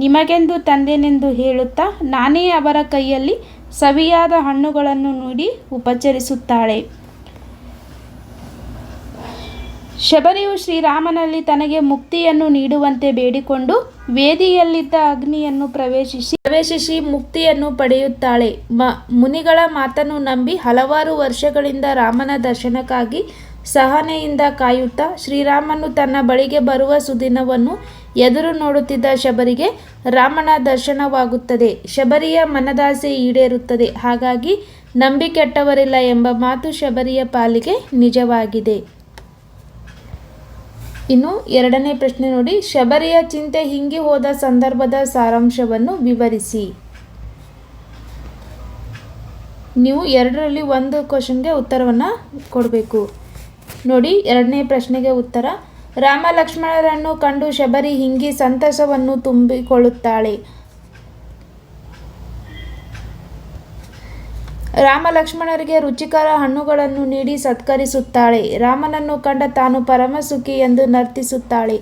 ನಿಮಗೆಂದು ತಂದೆನೆಂದು ಹೇಳುತ್ತಾ ನಾನೇ ಅವರ ಕೈಯಲ್ಲಿ ಸವಿಯಾದ ಹಣ್ಣುಗಳನ್ನು ನೀಡಿ ಉಪಚರಿಸುತ್ತಾಳೆ. ಶಬರಿಯು ಶ್ರೀರಾಮನಲ್ಲಿ ತನಗೆ ಮುಕ್ತಿಯನ್ನು ನೀಡುವಂತೆ ಬೇಡಿಕೊಂಡು ವೇದಿಯಲ್ಲಿದ್ದ ಅಗ್ನಿಯನ್ನು ಪ್ರವೇಶಿಸಿ ಮುಕ್ತಿಯನ್ನು ಪಡೆಯುತ್ತಾಳೆ. ಮುನಿಗಳ ಮಾತನ್ನು ನಂಬಿ ಹಲವಾರು ವರ್ಷಗಳಿಂದ ರಾಮನ ದರ್ಶನಕ್ಕಾಗಿ ಸಹನೆಯಿಂದ ಕಾಯುತ್ತಾ ಶ್ರೀರಾಮನು ತನ್ನ ಬಳಿಗೆ ಬರುವ ಸುದಿನವನ್ನು ಎದುರು ನೋಡುತ್ತಿದ್ದ ಶಬರಿಗೆ ರಾಮನ ದರ್ಶನವಾಗುತ್ತದೆ. ಶಬರಿಯ ಮನದಾಸೆ ಈಡೇರುತ್ತದೆ. ಹಾಗಾಗಿ ನಂಬಿ ಕೆಟ್ಟವರಿಲ್ಲ ಎಂಬ ಮಾತು ಶಬರಿಯ ಪಾಲಿಗೆ ನಿಜವಾಗಿದೆ. ಇನ್ನು 2ನೇ ಪ್ರಶ್ನೆ ನೋಡಿ, ಶಬರಿಯ ಚಿಂತೆ ಹಿಂಗಿ ಹೋದ ಸಂದರ್ಭದ ಸಾರಾಂಶವನ್ನು ವಿವರಿಸಿ. ನೀವು 2ರಲ್ಲಿ ಒಂದು ಕ್ವಶನ್ಗೆ ಉತ್ತರವನ್ನು ಕೊಡಬೇಕು. ನೋಡಿ, 2ನೇ ಪ್ರಶ್ನೆಗೆ ಉತ್ತರ, ರಾಮ ಲಕ್ಷ್ಮಣರನ್ನು ಕಂಡು ಶಬರಿ ಹಿಂಗಿ ಸಂತಸವನ್ನು ತುಂಬಿಕೊಳ್ಳುತ್ತಾಳೆ. ರಾಮ ಲಕ್ಷ್ಮಣರಿಗೆ ರುಚಿಕರ ಹಣ್ಣುಗಳನ್ನು ನೀಡಿ ಸತ್ಕರಿಸುತ್ತಾಳೆ. ರಾಮನನ್ನು ಕಂಡ ತಾನು ಪರಮಸುಖಿ ಎಂದು ನರ್ತಿಸುತ್ತಾಳೆ.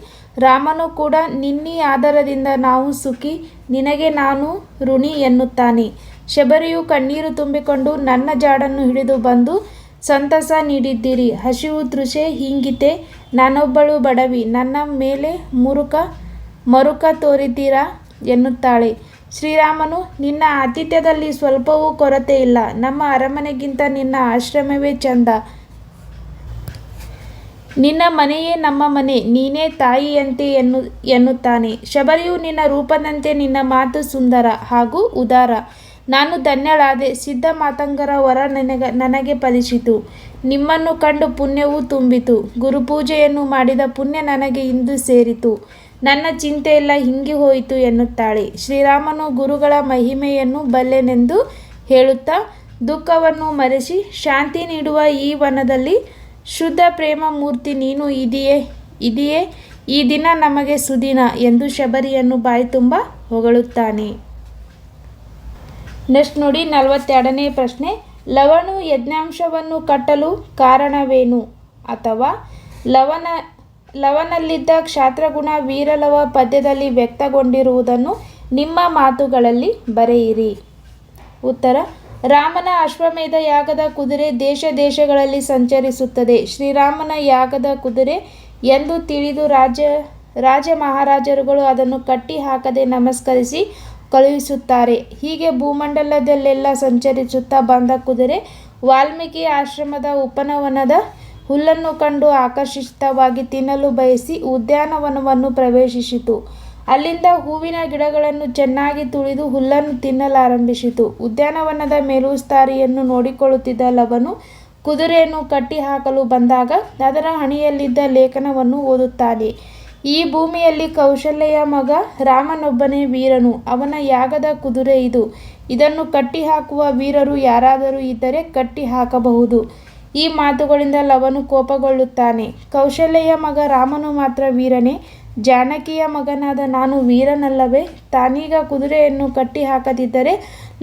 ರಾಮನು ಕೂಡ ನಿನ್ನೀ ಆದರದಿಂದ ನಾವು ಸುಖಿ, ನಿನಗೆ ನಾನು ಋಣಿ ಎನ್ನುತ್ತಾನೆ. ಶಬರಿಯು ಕಣ್ಣೀರು ತುಂಬಿಕೊಂಡು ನನ್ನ ಜಾಡನ್ನು ಹಿಡಿದು ಬಂದು ಸಂತಸ ನೀಡಿದ್ದೀರಿ, ಹಸಿವು ತೃಷೆ ಹೀಂಗಿತೆ, ನಾನೊಬ್ಬಳು ಬಡವಿ, ನನ್ನ ಮೇಲೆ ಮರುಕ ತೋರಿದ್ದೀರಾ ಎನ್ನುತ್ತಾಳೆ. ಶ್ರೀರಾಮನು, ನಿನ್ನ ಆತಿಥ್ಯದಲ್ಲಿ ಸ್ವಲ್ಪವೂ ಕೊರತೆ ಇಲ್ಲ. ನಮ್ಮ ಅರಮನೆಗಿಂತ ನಿನ್ನ ಆಶ್ರಮವೇ ಚಂದ. ನಿನ್ನ ಮನೆಯೇ ನಮ್ಮ ಮನೆ, ನೀನೇ ತಾಯಿಯಂತೆ ಎನ್ನುತ್ತಾನೆ. ಶಬರಿಯು, ನಿನ್ನ ರೂಪದಂತೆ ನಿನ್ನ ಮಾತು ಸುಂದರ ಹಾಗೂ ಉದಾರ. ನಾನು ಧನ್ಯಳಾದೆ. ಸಿದ್ಧ ಮಾತಂಗರ ವರ ನನಗೆ ಫಲಿಸಿತು. ನಿಮ್ಮನ್ನು ಕಂಡು ಪುಣ್ಯವೂ ತುಂಬಿತು. ಗುರುಪೂಜೆಯನ್ನು ಮಾಡಿದ ಪುಣ್ಯ ನನಗೆ ಇಂದು ಸೇರಿತು. ನನ್ನ ಚಿಂತೆಯೆಲ್ಲ ಹಿಂಗಿ ಹೋಯಿತು ಎನ್ನುತ್ತಾಳೆ. ಶ್ರೀರಾಮನು ಗುರುಗಳ ಮಹಿಮೆಯನ್ನು ಬಲ್ಲೆನೆಂದು ಹೇಳುತ್ತಾ ದುಃಖವನ್ನು ಮರೆಸಿ ಶಾಂತಿ ನೀಡುವ ಈ ವನದಲ್ಲಿ ಶುದ್ಧ ಪ್ರೇಮ ಮೂರ್ತಿ ನೀನು ಇದೆಯೇ ಈ ದಿನ ನಮಗೆ ಸುದಿನ ಎಂದು ಶಬರಿಯನ್ನು ಬಾಯಿ ತುಂಬ ಹೊಗಳುತ್ತಾನೆ. ನೆಕ್ಸ್ಟ್ ನೋಡಿ 42ನೇ ಪ್ರಶ್ನೆ. ಲವನು ಯಜ್ಞಾಂಶವನ್ನು ಕಟ್ಟಲು ಕಾರಣವೇನು? ಅಥವಾ ಲವನಲ್ಲಿದ್ದ ಕ್ಷಾತ್ರಗುಣ ವೀರಲವ ಪದ್ಯದಲ್ಲಿ ವ್ಯಕ್ತಗೊಂಡಿರುವುದನ್ನು ನಿಮ್ಮ ಮಾತುಗಳಲ್ಲಿ ಬರೆಯಿರಿ. ಉತ್ತರ: ರಾಮನ ಅಶ್ವಮೇಧ ಯಾಗದ ಕುದುರೆ ದೇಶ ದೇಶಗಳಲ್ಲಿ ಸಂಚರಿಸುತ್ತದೆ. ಶ್ರೀರಾಮನ ಯಾಗದ ಕುದುರೆ ಎಂದು ತಿಳಿದು ರಾಜ ಮಹಾರಾಜರುಗಳು ಅದನ್ನು ಕಟ್ಟಿ ಹಾಕದೆ ನಮಸ್ಕರಿಸಿ ಕಳುಹಿಸುತ್ತಾರೆ. ಹೀಗೆ ಭೂಮಂಡಲದಲ್ಲೆಲ್ಲ ಸಂಚರಿಸುತ್ತಾ ಬಂದ ಕುದುರೆ ವಾಲ್ಮೀಕಿ ಆಶ್ರಮದ ಉಪವನದ ಹುಲ್ಲನ್ನು ಕಂಡು ಆಕರ್ಷಿತವಾಗಿ ತಿನ್ನಲು ಬಯಸಿ ಉದ್ಯಾನವನವನ್ನು ಪ್ರವೇಶಿಸಿತು. ಅಲ್ಲಿಂದ ಹೂವಿನ ಗಿಡಗಳನ್ನು ಚೆನ್ನಾಗಿ ತುಳಿದು ಹುಲ್ಲನ್ನು ತಿನ್ನಲಾರಂಭಿಸಿತು. ಉದ್ಯಾನವನದ ಮೇಲುಸ್ತಾರಿಯನ್ನು ನೋಡಿಕೊಳ್ಳುತ್ತಿದ್ದ ಲವನು ಕುದುರೆಯನ್ನು ಕಟ್ಟಿ ಹಾಕಲು ಬಂದಾಗ ಅದರ ಹಣೆಯಲ್ಲಿದ್ದ ಲೇಖನವನ್ನು ಓದುತ್ತಾನೆ. ಈ ಭೂಮಿಯಲ್ಲಿ ಕೌಶಲ್ಯೆಯ ಮಗ ರಾಮನೊಬ್ಬನೇ ವೀರನು. ಅವನ ಯಾಗದ ಕುದುರೆ ಇದು. ಇದನ್ನು ಕಟ್ಟಿ ಹಾಕುವ ವೀರರು ಯಾರಾದರೂ ಇದ್ದರೆ ಕಟ್ಟಿ ಹಾಕಬಹುದು. ಈ ಮಾತುಗಳಿಂದ ಲವನು ಕೋಪಗೊಳ್ಳುತ್ತಾನೆ. ಕೌಶಲ್ಯೆಯ ಮಗ ರಾಮನು ಮಾತ್ರ ವೀರನೇ? ಜಾನಕಿಯ ಮಗನಾದ ನಾನು ವೀರನಲ್ಲವೇ? ತಾನೀಗ ಕುದುರೆಯನ್ನು ಕಟ್ಟಿ ಹಾಕದಿದ್ದರೆ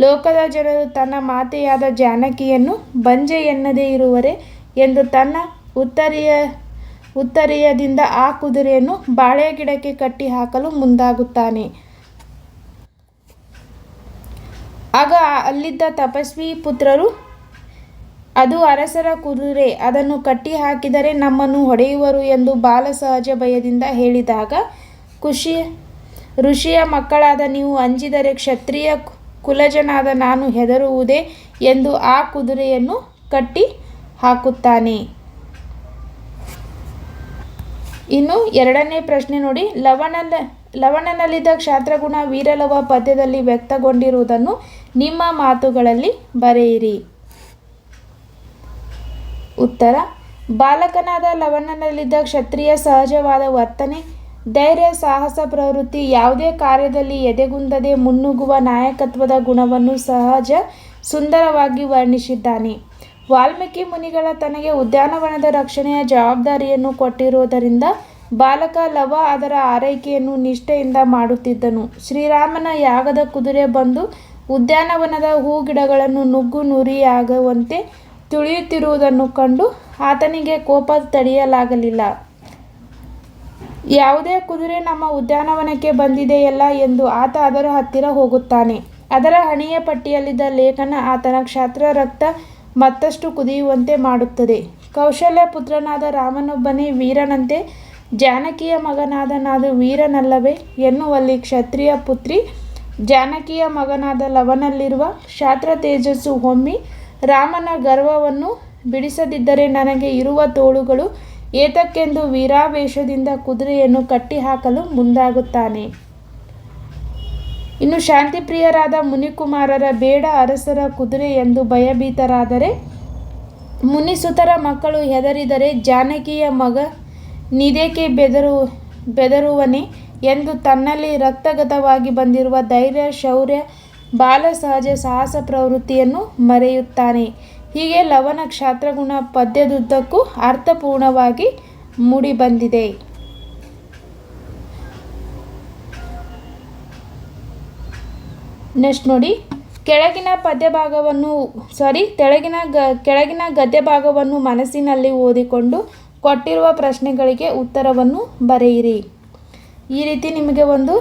ಲೋಕದ ಜನರು ತನ್ನ ಮಾತೆಯಾದ ಜಾನಕಿಯನ್ನು ಬಂಜೆ ಎನ್ನದೇ ಇರುವರೆ ಎಂದು ತನ್ನ ಉತ್ತರೀಯದಿಂದ ಆ ಕುದುರೆಯನ್ನು ಬಾಳೆ ಗಿಡಕ್ಕೆ ಕಟ್ಟಿ ಹಾಕಲು ಮುಂದಾಗುತ್ತಾನೆ. ಆಗ ಅಲ್ಲಿದ್ದ ತಪಸ್ವಿ ಪುತ್ರರು, ಅದು ಅರಸರ ಕುದುರೆ, ಅದನ್ನು ಕಟ್ಟಿ ಹಾಕಿದರೆ ನಮ್ಮನ್ನು ಹೊಡೆಯುವರು ಎಂದು ಬಾಲಸಹಜ ಭಯದಿಂದ ಹೇಳಿದಾಗ, ಋಷಿಯ ಮಕ್ಕಳಾದ ನೀವು ಅಂಜಿದರೆ ಕ್ಷತ್ರಿಯ ಕುಲಜನಾದ ನಾನು ಹೆದರುವುದೇ ಎಂದು ಆ ಕುದುರೆಯನ್ನು ಕಟ್ಟಿ ಹಾಕುತ್ತಾನೆ. ಇನ್ನು 2ನೇ ಪ್ರಶ್ನೆ ನೋಡಿ. ಲವಣನಲ್ಲಿದ್ದ ಕ್ಷಾತ್ರಗುಣ ವೀರಲವ ಪದ್ಯದಲ್ಲಿ ವ್ಯಕ್ತಗೊಂಡಿರುವುದನ್ನು ನಿಮ್ಮ ಮಾತುಗಳಲ್ಲಿ ಬರೆಯಿರಿ. ಉತ್ತರ: ಬಾಲಕನಾದ ಲವಣನಲ್ಲಿದ್ದ ಕ್ಷತ್ರಿಯ ಸಹಜವಾದ ವರ್ತನೆ, ಧೈರ್ಯ, ಸಾಹಸ ಪ್ರವೃತ್ತಿ, ಯಾವುದೇ ಕಾರ್ಯದಲ್ಲಿ ಎದೆಗುಂದದೆ ಮುನ್ನುಗ್ಗುವ ನಾಯಕತ್ವದ ಗುಣವನ್ನು ಸಹಜ ಸುಂದರವಾಗಿ ವರ್ಣಿಸಿದ್ದಾನೆ. ವಾಲ್ಮೀಕಿ ಮುನಿಗಳ ತನಗೆ ಉದ್ಯಾನವನದ ರಕ್ಷಣೆಯ ಜವಾಬ್ದಾರಿಯನ್ನು ಕೊಟ್ಟಿರುವುದರಿಂದ ಬಾಲಕ ಲವ ಅದರ ಆರೈಕೆಯನ್ನು ನಿಷ್ಠೆಯಿಂದ ಮಾಡುತ್ತಿದ್ದನು. ಶ್ರೀರಾಮನ ಯಾಗದ ಕುದುರೆ ಬಂದು ಉದ್ಯಾನವನದ ಹೂಗಿಡಗಳನ್ನು ನುಗ್ಗು ನುರಿಯಾಗುವಂತೆ ತುಳಿಯುತ್ತಿರುವುದನ್ನು ಕಂಡು ಆತನಿಗೆ ಕೋಪ ತಡೆಯಲಾಗಲಿಲ್ಲ. ಯಾವುದೇ ಕುದುರೆ ನಮ್ಮ ಉದ್ಯಾನವನಕ್ಕೆ ಬಂದಿದೆಯಲ್ಲ ಎಂದು ಆತ ಅದರ ಹತ್ತಿರ ಹೋಗುತ್ತಾನೆ. ಅದರ ಹಣೆಯ ಪಟ್ಟಿಯಲ್ಲಿದ್ದ ಲೇಖನ ಆತನ ಕ್ಷಾತ್ರ ರಕ್ತ ಮತ್ತಷ್ಟು ಕುದಿಯುವಂತೆ ಮಾಡುತ್ತದೆ. ಕೌಶಲ್ಯ ಪುತ್ರನಾದ ರಾಮನೊಬ್ಬನೇ ವೀರನಂತೆ ಜಾನಕಿಯ ಮಗನಾದ ನಾನು ವೀರನಲ್ಲವೇ ಎನ್ನುವಲ್ಲಿ ಕ್ಷತ್ರಿಯ ಪುತ್ರಿ ಜಾನಕಿಯ ಮಗನಾದ ಲವನಲ್ಲಿರುವ ಕ್ಷಾತ್ರ ತೇಜಸ್ಸು ಹೊಮ್ಮಿ ರಾಮನ ಗರ್ವವನ್ನು ಬಿಡಿಸದಿದ್ದರೆ ನನಗೆ ಇರುವ ತೋಳುಗಳು ಏತಕ್ಕೆಂದು ವೀರಾವೇಶದಿಂದ ಕುದುರೆಯನ್ನು ಕಟ್ಟಿ ಹಾಕಲು ಮುಂದಾಗುತ್ತಾನೆ. ಇನ್ನು ಶಾಂತಿಪ್ರಿಯರಾದ ಮುನಿಕುಮಾರರ ಬೇಡ ಅರಸರ ಕುದುರೆ ಎಂದು ಭಯಭೀತರಾದರೆ, ಮುನಿಸುತರ ಮಕ್ಕಳು ಹೆದರಿದರೆ ಜಾನಕಿಯ ಮಗ ನಿದೇಕೆ ಬೆದರುವನೆ ಎಂದು ತನ್ನಲ್ಲಿ ರಕ್ತಗತವಾಗಿ ಬಂದಿರುವ ಧೈರ್ಯ, ಶೌರ್ಯ, ಬಾಲಸಹಜ ಸಾಹಸ ಪ್ರವೃತ್ತಿಯನ್ನು ಮರೆಯುತ್ತಾನೆ. ಹೀಗೆ ಲವನ ಕ್ಷಾತ್ರಗುಣ ಪದ್ಯದುದ್ದಕ್ಕೂ ಅರ್ಥಪೂರ್ಣವಾಗಿ ಮೂಡಿಬಂದಿದೆ. ನೆಕ್ಸ್ಟ್ ನೋಡಿ. ಕೆಳಗಿನ ಗದ್ಯ ಭಾಗವನ್ನು ಮನಸ್ಸಿನಲ್ಲಿ ಓದಿಕೊಂಡು ಕೊಟ್ಟಿರುವ ಪ್ರಶ್ನೆಗಳಿಗೆ ಉತ್ತರವನ್ನು ಬರೆಯಿರಿ. ಈ ರೀತಿ ನಿಮಗೆ ಒಂದು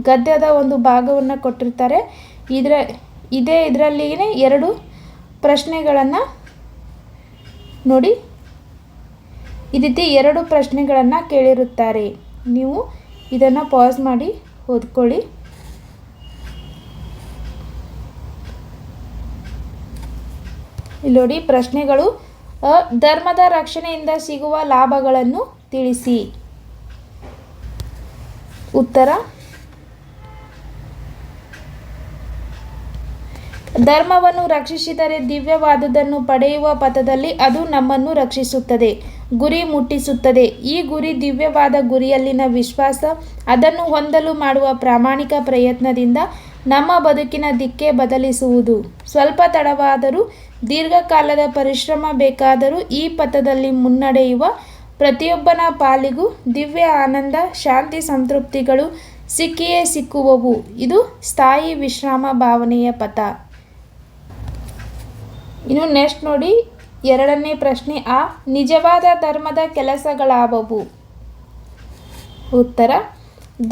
ಗದ್ಯದ ಒಂದು ಭಾಗವನ್ನು ಕೊಟ್ಟಿರ್ತಾರೆ. ಇದರಲ್ಲಿನೇ 2 ಪ್ರಶ್ನೆಗಳನ್ನು ನೋಡಿ. ಈ ರೀತಿ 2 ಪ್ರಶ್ನೆಗಳನ್ನು ಕೇಳಿರುತ್ತಾರೆ. ನೀವು ಇದನ್ನು ಪಾಸ್ ಮಾಡಿ ಓದ್ಕೊಳ್ಳಿ. ಇಲ್ಲಿ ನೋಡಿ ಪ್ರಶ್ನೆಗಳು. ಧರ್ಮದ ರಕ್ಷಣೆಯಿಂದ ಸಿಗುವ ಲಾಭಗಳನ್ನು ತಿಳಿಸಿ. ಉತ್ತರ: ಧರ್ಮವನ್ನು ರಕ್ಷಿಸಿದರೆ ದಿವ್ಯವಾದುದನ್ನು ಪಡೆಯುವ ಪಥದಲ್ಲಿ ಅದು ನಮ್ಮನ್ನು ರಕ್ಷಿಸುತ್ತದೆ, ಗುರಿ ಮುಟ್ಟಿಸುತ್ತದೆ. ಈ ಗುರಿ ದಿವ್ಯವಾದ ಗುರಿಯಲ್ಲಿನ ವಿಶ್ವಾಸ, ಅದನ್ನು ಹೊಂದಲು ಮಾಡುವ ಪ್ರಾಮಾಣಿಕ ಪ್ರಯತ್ನದಿಂದ ನಮ್ಮ ಬದುಕಿನ ದಿಕ್ಕೇ ಬದಲಿಸುವುದು. ಸ್ವಲ್ಪ ತಡವಾದರೂ, ದೀರ್ಘಕಾಲದ ಪರಿಶ್ರಮ ಬೇಕಾದರೂ ಈ ಪಥದಲ್ಲಿ ಮುನ್ನಡೆಯುವ ಪ್ರತಿಯೊಬ್ಬನ ಪಾಲಿಗೂ ದಿವ್ಯ ಆನಂದ, ಶಾಂತಿ, ಸಂತೃಪ್ತಿಗಳು ಸಿಕ್ಕಿಯೇ ಸಿಕ್ಕುವವು. ಇದು ಸ್ಥಾಯಿ ವಿಶ್ರಾಮ ಭಾವನೆಯ ಪಥ. ಇನ್ನು ನೆಕ್ಸ್ಟ್ ನೋಡಿ, 2ನೇ ಪ್ರಶ್ನೆ. ನಿಜವಾದ ಧರ್ಮದ ಕೆಲಸಗಳಾವವು? ಉತ್ತರ: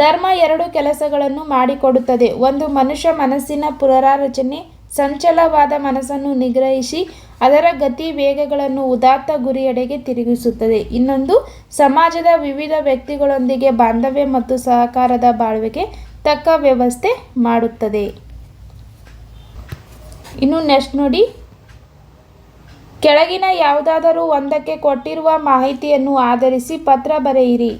ಧರ್ಮ 2 ಕೆಲಸಗಳನ್ನು ಮಾಡಿಕೊಡುತ್ತದೆ. ಒಂದು, ಮನುಷ್ಯ ಮನಸ್ಸಿನ ಪುನರಾರಚನೆ, ಸಂಚಲವಾದ ಮನಸ್ಸನ್ನು ನಿಗ್ರಹಿಸಿ ಅದರ ಗತಿ ವೇಗಗಳನ್ನು ಉದಾತ್ತ ಗುರಿಯೆಡೆಗೆ ತಿರುಗಿಸುತ್ತದೆ. ಇನ್ನೊಂದು, ಸಮಾಜದ ವಿವಿಧ ವ್ಯಕ್ತಿಗಳೊಂದಿಗೆ ಬಾಂಧವ್ಯ ಮತ್ತು ಸಹಕಾರದ ಬಾಳ್ವೆಗೆ ತಕ್ಕ ವ್ಯವಸ್ಥೆ ಮಾಡುತ್ತದೆ. ಇನ್ನು ನೆಕ್ಸ್ಟ್ ನೋಡಿ, ಕೆಳಗಿನ ಯಾವುದಾದರೂ ಒಂದಕ್ಕೆ ಕೊಟ್ಟಿರುವ ಮಾಹಿತಿಯನ್ನು ಆಧರಿಸಿ ಪತ್ರ ಬರೆಯಿರಿ.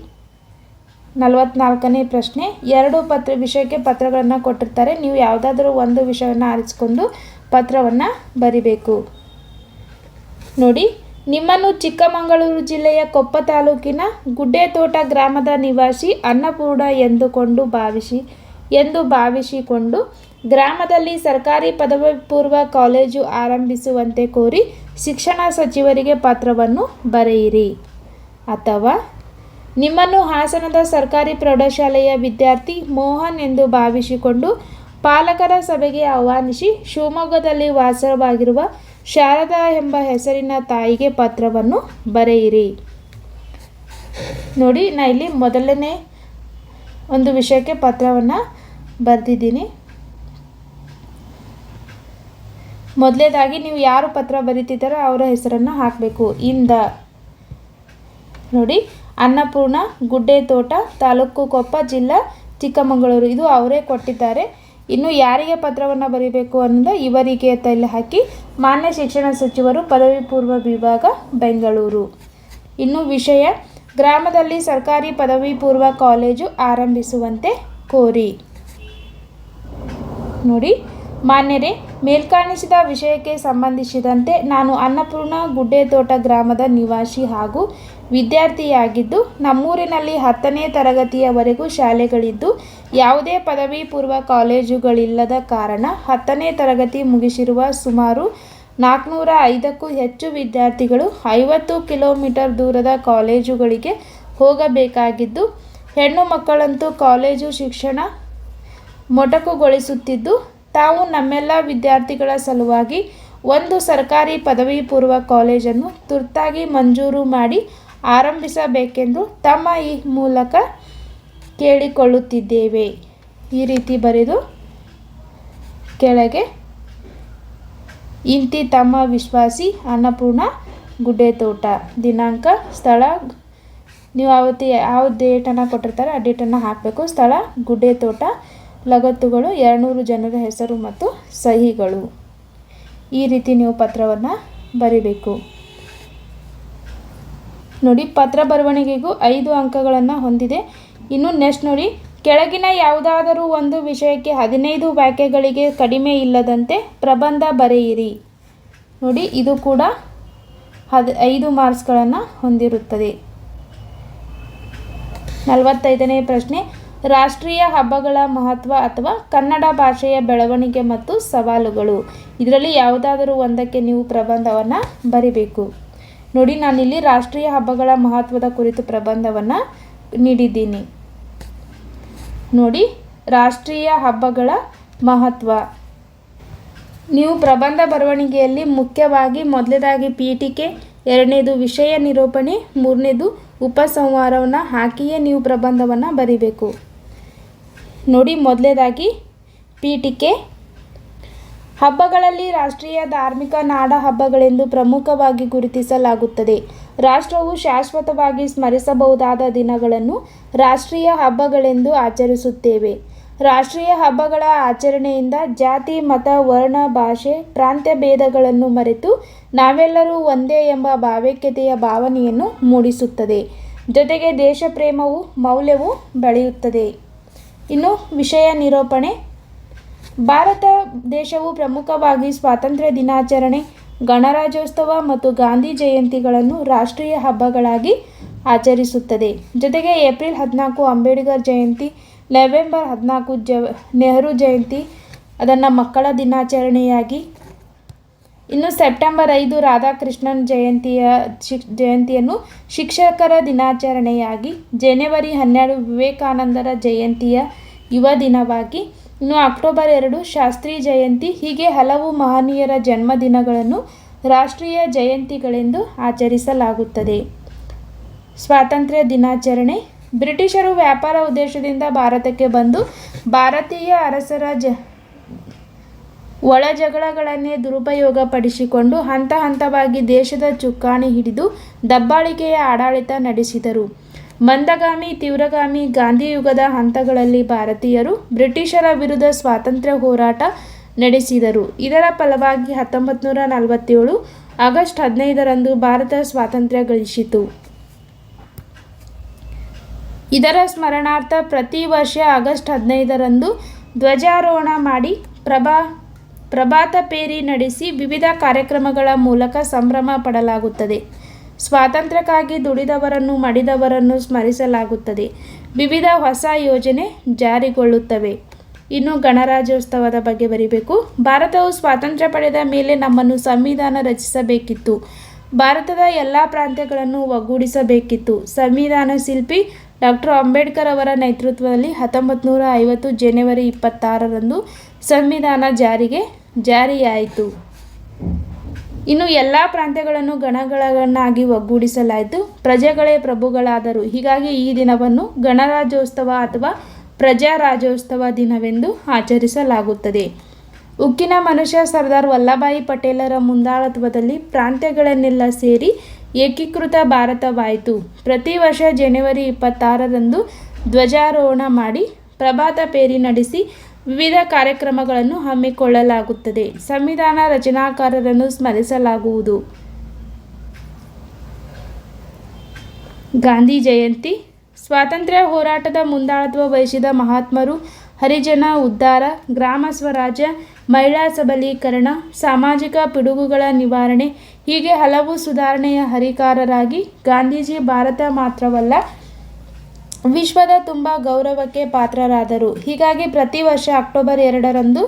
44ನೇ ಪ್ರಶ್ನೆ. 2 ವಿಷಯಕ್ಕೆ ಪತ್ರಗಳನ್ನು ಕೊಟ್ಟಿರ್ತಾರೆ. ನೀವು ಯಾವುದಾದ್ರೂ ಒಂದು ವಿಷಯವನ್ನು ಆರಿಸಿಕೊಂಡು ಪತ್ರವನ್ನು ಬರಿಬೇಕು. ನೋಡಿ, ನಿಮ್ಮನ್ನು ಚಿಕ್ಕಮಗಳೂರು ಜಿಲ್ಲೆಯ ಕೊಪ್ಪ ತಾಲೂಕಿನ ಗುಡ್ಡೆತೋಟ ಗ್ರಾಮದ ನಿವಾಸಿ ಅನ್ನಪೂರ್ಣ ಎಂದು ಭಾವಿಸಿಕೊಂಡು ಗ್ರಾಮದಲ್ಲಿ ಸರ್ಕಾರಿ ಪದವಿ ಪೂರ್ವ ಕಾಲೇಜು ಆರಂಭಿಸುವಂತೆ ಕೋರಿ ಶಿಕ್ಷಣ ಸಚಿವರಿಗೆ ಪತ್ರವನ್ನು ಬರೆಯಿರಿ. ಅಥವಾ ನಿಮ್ಮನ್ನು ಹಾಸನದ ಸರ್ಕಾರಿ ಪ್ರೌಢಶಾಲೆಯ ವಿದ್ಯಾರ್ಥಿ ಮೋಹನ್ ಎಂದು ಭಾವಿಸಿಕೊಂಡು ಪಾಲಕರ ಸಭೆಗೆ ಆಹ್ವಾನಿಸಿ ಶಿವಮೊಗ್ಗದಲ್ಲಿ ವಾಸವಾಗಿರುವ ಶಾರದಾ ಎಂಬ ಹೆಸರಿನ ತಾಯಿಗೆ ಪತ್ರವನ್ನು ಬರೆಯಿರಿ. ನೋಡಿ, ನಾನು ಇಲ್ಲಿ ಮೊದಲನೇ ಒಂದು ವಿಷಯಕ್ಕೆ ಪತ್ರವನ್ನು ಬರೆದಿದ್ದೀನಿ. ಮೊದಲೇದಾಗಿ ನೀವು ಯಾರು ಪತ್ರ ಬರೀತಿದ್ದಾರೋ ಅವರ ಹೆಸರನ್ನು ಹಾಕಬೇಕು. ನೋಡಿ, ಅನ್ನಪೂರ್ಣ, ಗುಡ್ಡೆತೋಟ, ತಾಲೂಕು ಕೊಪ್ಪ, ಜಿಲ್ಲಾ ಚಿಕ್ಕಮಗಳೂರು. ಇದು ಅವರೇ ಕೊಟ್ಟಿದ್ದಾರೆ. ಇನ್ನು ಯಾರಿಗೆ ಪತ್ರವನ್ನು ಬರೀಬೇಕು ಅನ್ನೋದು ಇವರಿಗೆ ಅಂತ ಇಲ್ಲಿ ಹಾಕಿ, ಮಾನ್ಯ ಶಿಕ್ಷಣ ಸಚಿವರು, ಪದವಿ ಪೂರ್ವ ವಿಭಾಗ, ಬೆಂಗಳೂರು. ಇನ್ನು ವಿಷಯ, ಗ್ರಾಮದಲ್ಲಿ ಸರ್ಕಾರಿ ಪದವಿ ಪೂರ್ವ ಕಾಲೇಜು ಆರಂಭಿಸುವಂತೆ ಕೋರಿ. ನೋಡಿ, ಮಾನ್ಯರೇ, ಮೇಲ್ಕಾಣಿಸಿದ ವಿಷಯಕ್ಕೆ ಸಂಬಂಧಿಸಿದಂತೆ ನಾನು ಅನ್ನಪೂರ್ಣ ಗುಡ್ಡೆತೋಟ ಗ್ರಾಮದ ನಿವಾಸಿ ಹಾಗೂ ವಿದ್ಯಾರ್ಥಿಯಾಗಿದ್ದು, ನಮ್ಮೂರಿನಲ್ಲಿ 10ನೇ ತರಗತಿಯವರೆಗೂ ಶಾಲೆಗಳಿದ್ದು ಯಾವುದೇ ಪದವಿ ಪೂರ್ವ ಕಾಲೇಜುಗಳಿಲ್ಲದ ಕಾರಣ 10ನೇ ತರಗತಿ ಮುಗಿಸಿರುವ ಸುಮಾರು 405ಕ್ಕೂ ಹೆಚ್ಚು ವಿದ್ಯಾರ್ಥಿಗಳು 50 ಕಿಲೋಮೀಟರ್ ದೂರದ ಕಾಲೇಜುಗಳಿಗೆ ಹೋಗಬೇಕಾಗಿದ್ದು, ಹೆಣ್ಣು ಮಕ್ಕಳಂತೂ ಕಾಲೇಜು ಶಿಕ್ಷಣ ಮೊಟಕುಗೊಳಿಸುತ್ತಿದ್ದು, ತಾವು ನಮ್ಮೆಲ್ಲ ವಿದ್ಯಾರ್ಥಿಗಳ ಸಲುವಾಗಿ ಒಂದು ಸರ್ಕಾರಿ ಪದವಿ ಪೂರ್ವ ಕಾಲೇಜನ್ನು ತುರ್ತಾಗಿ ಮಂಜೂರು ಮಾಡಿ ಆರಂಭಿಸಬೇಕೆಂದು ತಮ್ಮ ಈ ಮೂಲಕ ಕೇಳಿಕೊಳ್ಳುತ್ತಿದ್ದೇವೆ. ಈ ರೀತಿ ಬರೆದು ಕೆಳಗೆ ಇಂತಿ ತಮ್ಮ ವಿಶ್ವಾಸಿ ಅನ್ನಪೂರ್ಣ ಗುಡ್ಡೆತೋಟ. ದಿನಾಂಕ, ಸ್ಥಳ, ನೀವು ಯಾವ ಡೇಟನ್ನು ಕೊಟ್ಟಿರ್ತಾರೆ ಆ ಡೇಟನ್ನು ಹಾಕಬೇಕು. ಸ್ಥಳ ಗುಡ್ಡೆತೋಟ, ಲಗತ್ತುಗಳು, 200 ಜನರ ಹೆಸರು ಮತ್ತು ಸಹಿಗಳು. ಈ ರೀತಿ ನೀವು ಪತ್ರವನ್ನು ಬರಿಬೇಕು. ನೋಡಿ, ಪತ್ರ ಬರವಣಿಗೆಗೂ 5 ಅಂಕಗಳನ್ನು ಹೊಂದಿದೆ. ಇನ್ನು ನೆಕ್ಸ್ಟ್ ನೋಡಿ, ಕೆಳಗಿನ ಯಾವುದಾದರೂ ಒಂದು ವಿಷಯಕ್ಕೆ 15 ವಾಕ್ಯಗಳಿಗೆ ಕಡಿಮೆ ಇಲ್ಲದಂತೆ ಪ್ರಬಂಧ ಬರೆಯಿರಿ. ನೋಡಿ, ಇದು ಕೂಡ 5 ಮಾರ್ಕ್ಸ್ಗಳನ್ನು ಹೊಂದಿರುತ್ತದೆ. 45ನೇ ಪ್ರಶ್ನೆ. ರಾಷ್ಟ್ರೀಯ ಹಬ್ಬಗಳ ಮಹತ್ವ ಅಥವಾ ಕನ್ನಡ ಭಾಷೆಯ ಬೆಳವಣಿಗೆ ಮತ್ತು ಸವಾಲುಗಳು. ಇದರಲ್ಲಿ ಯಾವುದಾದರೂ ಒಂದಕ್ಕೆ ನೀವು ಪ್ರಬಂಧವನ್ನು ಬರಿಬೇಕು. ನೋಡಿ, ನಾನಿಲ್ಲಿ ರಾಷ್ಟ್ರೀಯ ಹಬ್ಬಗಳ ಮಹತ್ವದ ಕುರಿತು ಪ್ರಬಂಧವನ್ನು ನೀಡಿದ್ದೀನಿ. ನೋಡಿ, ರಾಷ್ಟ್ರೀಯ ಹಬ್ಬಗಳ ಮಹತ್ವ. ನೀವು ಪ್ರಬಂಧ ಬರವಣಿಗೆಯಲ್ಲಿ ಮುಖ್ಯವಾಗಿ ಮೊದಲನೇದಾಗಿ ಪೀಠಿಕೆ, 2ನೇದು ವಿಷಯ ನಿರೂಪಣೆ, 3ನೇದು ಉಪಸಂಹಾರವನ್ನು ಹಾಕಿಯೇ ನೀವು ಪ್ರಬಂಧವನ್ನು ಬರಿಬೇಕು. ನೋಡಿ, ಮೊದಲನೇದಾಗಿ ಪೀಠಿಕೆ. ಹಬ್ಬಗಳಲ್ಲಿ ರಾಷ್ಟ್ರೀಯ ಧಾರ್ಮಿಕ ನಾಡ ಹಬ್ಬಗಳೆಂದು ಪ್ರಮುಖವಾಗಿ ಗುರುತಿಸಲಾಗುತ್ತದೆ. ರಾಷ್ಟ್ರವು ಶಾಶ್ವತವಾಗಿ ಸ್ಮರಿಸಬಹುದಾದ ದಿನಗಳನ್ನು ರಾಷ್ಟ್ರೀಯ ಹಬ್ಬಗಳೆಂದು ಆಚರಿಸುತ್ತೇವೆ. ರಾಷ್ಟ್ರೀಯ ಹಬ್ಬಗಳ ಆಚರಣೆಯಿಂದ ಜಾತಿ, ಮತ, ವರ್ಣ, ಭಾಷೆ, ಪ್ರಾಂತ್ಯ ಭೇದಗಳನ್ನು ಮರೆತು ನಾವೆಲ್ಲರೂ ಒಂದೇ ಎಂಬ ಭಾವೈಕ್ಯತೆಯ ಭಾವನೆಯನ್ನು ಮೂಡಿಸುತ್ತದೆ. ಜೊತೆಗೆ ದೇಶ ಪ್ರೇಮವು ಮೌಲ್ಯವೂ ಬೆಳೆಯುತ್ತದೆ. ಇನ್ನು ವಿಷಯ ನಿರೂಪಣೆ. ಭಾರತ ದೇಶವು ಪ್ರಮುಖವಾಗಿ ಸ್ವಾತಂತ್ರ್ಯ ದಿನಾಚರಣೆ, ಗಣರಾಜ್ಯೋತ್ಸವ ಮತ್ತು ಗಾಂಧಿ ಜಯಂತಿಗಳನ್ನು ರಾಷ್ಟ್ರೀಯ ಹಬ್ಬಗಳಾಗಿ ಆಚರಿಸುತ್ತದೆ. ಜೊತೆಗೆ ಏಪ್ರಿಲ್ 14 ಅಂಬೇಡ್ಕರ್ ಜಯಂತಿ, ನವೆಂಬರ್ 14 ನೆಹರು ಜಯಂತಿ ಅದನ್ನು ಮಕ್ಕಳ ದಿನಾಚರಣೆಯಾಗಿ, ಇನ್ನು ಸೆಪ್ಟೆಂಬರ್ 5 ರಾಧಾಕೃಷ್ಣನ್ ಜಯಂತಿಯನ್ನು ಶಿಕ್ಷಕರ ದಿನಾಚರಣೆಯಾಗಿ, ಜನವರಿ 12 ವಿವೇಕಾನಂದರ ಜಯಂತಿಯ ಯುವ ದಿನವಾಗಿ, ಇನ್ನು ಅಕ್ಟೋಬರ್ 2 ಶಾಸ್ತ್ರಿ ಜಯಂತಿ, ಹೀಗೆ ಹಲವು ಮಹನೀಯರ ಜನ್ಮದಿನಗಳನ್ನು ರಾಷ್ಟ್ರೀಯ ಜಯಂತಿಗಳೆಂದು ಆಚರಿಸಲಾಗುತ್ತದೆ. ಸ್ವಾತಂತ್ರ್ಯ ದಿನಾಚರಣೆ. ಬ್ರಿಟಿಷರು ವ್ಯಾಪಾರ ಉದ್ದೇಶದಿಂದ ಭಾರತಕ್ಕೆ ಬಂದು ಭಾರತೀಯ ಅರಸರ ಒಳಜಗಳಗಳನ್ನೇ ದುರುಪಯೋಗಪಡಿಸಿಕೊಂಡು ಹಂತ ಹಂತವಾಗಿ ದೇಶದ ಚುಕ್ಕಾಣಿ ಹಿಡಿದು ದಬ್ಬಾಳಿಕೆಯ ಆಡಳಿತ ನಡೆಸಿದರು. ಮಂದಗಾಮಿ, ತೀವ್ರಗಾಮಿ ಗಾಂಧಿಯುಗದ ಹಂತಗಳಲ್ಲಿ ಭಾರತೀಯರು ಬ್ರಿಟಿಷರ ವಿರುದ್ಧ ಸ್ವಾತಂತ್ರ್ಯ ಹೋರಾಟ ನಡೆಸಿದರು. ಇದರ ಫಲವಾಗಿ 1947 ಆಗಸ್ಟ್ 15ರಂದು ಭಾರತ ಸ್ವಾತಂತ್ರ್ಯ ಗಳಿಸಿತು. ಇದರ ಸ್ಮರಣಾರ್ಥ ಪ್ರತಿ ವರ್ಷ ಆಗಸ್ಟ್ 15ರಂದು ಧ್ವಜಾರೋಹಣ ಮಾಡಿ ಪ್ರಭಾತ ಪೇರಿ ನಡೆಸಿ ವಿವಿಧ ಕಾರ್ಯಕ್ರಮಗಳ ಮೂಲಕ ಸಂಭ್ರಮ ಪಡಲಾಗುತ್ತದೆ. ಸ್ವಾತಂತ್ರ್ಯಕ್ಕಾಗಿ ದುಡಿದವರನ್ನು, ಮಡಿದವರನ್ನು ಸ್ಮರಿಸಲಾಗುತ್ತದೆ. ವಿವಿಧ ಹೊಸ ಯೋಜನೆ ಜಾರಿಗೊಳ್ಳುತ್ತವೆ. ಇನ್ನು ಗಣರಾಜ್ಯೋತ್ಸವದ ಬಗ್ಗೆ ಬರೀಬೇಕು. ಭಾರತವು ಸ್ವಾತಂತ್ರ್ಯ ಪಡೆದ ಮೇಲೆ ನಮ್ಮನ್ನು ಸಂವಿಧಾನ ರಚಿಸಬೇಕಿತ್ತು. ಭಾರತದ ಎಲ್ಲ ಪ್ರಾಂತ್ಯಗಳನ್ನು ಒಗ್ಗೂಡಿಸಬೇಕಿತ್ತು. ಸಂವಿಧಾನ ಶಿಲ್ಪಿ ಡಾಕ್ಟರ್ ಅಂಬೇಡ್ಕರ್ ಅವರ ನೇತೃತ್ವದಲ್ಲಿ 1950 ಜನವರಿ 26ರಂದು ಸಂವಿಧಾನ ಜಾರಿಯಾಯಿತು. ಇನ್ನು ಎಲ್ಲ ಪ್ರಾಂತ್ಯಗಳನ್ನು ಗಣಗಳನ್ನಾಗಿ ಒಗ್ಗೂಡಿಸಲಾಯಿತು. ಪ್ರಜೆಗಳೇ ಪ್ರಭುಗಳಾದರು. ಹೀಗಾಗಿ ಈ ದಿನವನ್ನು ಗಣರಾಜ್ಯೋತ್ಸವ ಅಥವಾ ಪ್ರಜಾರಾಜ್ಯೋತ್ಸವ ದಿನವೆಂದು ಆಚರಿಸಲಾಗುತ್ತದೆ. ಉಕ್ಕಿನ ಮನುಷ್ಯ ಸರ್ದಾರ್ ವಲ್ಲಭಭಾಯಿ ಪಟೇಲರ ಮುಂದಾಳತ್ವದಲ್ಲಿ ಪ್ರಾಂತ್ಯಗಳನ್ನೆಲ್ಲ ಸೇರಿ ಏಕೀಕೃತ ಭಾರತವಾಯಿತು. ಪ್ರತಿ ವರ್ಷ ಜನವರಿ 26ರಂದು ಧ್ವಜಾರೋಹಣ ಮಾಡಿ ಪ್ರಭಾತ ಪೇರಿ ನಡೆಸಿ ವಿವಿಧ ಕಾರ್ಯಕ್ರಮಗಳನ್ನು ಹಮ್ಮಿಕೊಳ್ಳಲಾಗುತ್ತದೆ. ಸಂವಿಧಾನ ರಚನಾಕಾರರನ್ನು ಸ್ಮರಿಸಲಾಗುವುದು. ಗಾಂಧಿ ಜಯಂತಿ. ಸ್ವಾತಂತ್ರ್ಯ ಹೋರಾಟದ ಮುಂದಾಳತ್ವ ವಹಿಸಿದ ಮಹಾತ್ಮರು ಹರಿಜನ ಉದ್ಧಾರ, ಗ್ರಾಮ ಸ್ವರಾಜ್ಯ, ಮಹಿಳಾ ಸಬಲೀಕರಣ, ಸಾಮಾಜಿಕ ಪಿಡುಗುಗಳ ನಿವಾರಣೆ ಹೀಗೆ ಹಲವು ಸುಧಾರಣೆಯ ಹರಿಕಾರರಾಗಿ ಗಾಂಧೀಜಿ ಭಾರತ ಮಾತ್ರವಲ್ಲ ವಿಶ್ವದ ತುಂಬ ಗೌರವಕ್ಕೆ ಪಾತ್ರರಾದರು. ಹೀಗಾಗಿ ಪ್ರತಿ ವರ್ಷ ಅಕ್ಟೋಬರ್ 2ರಂದು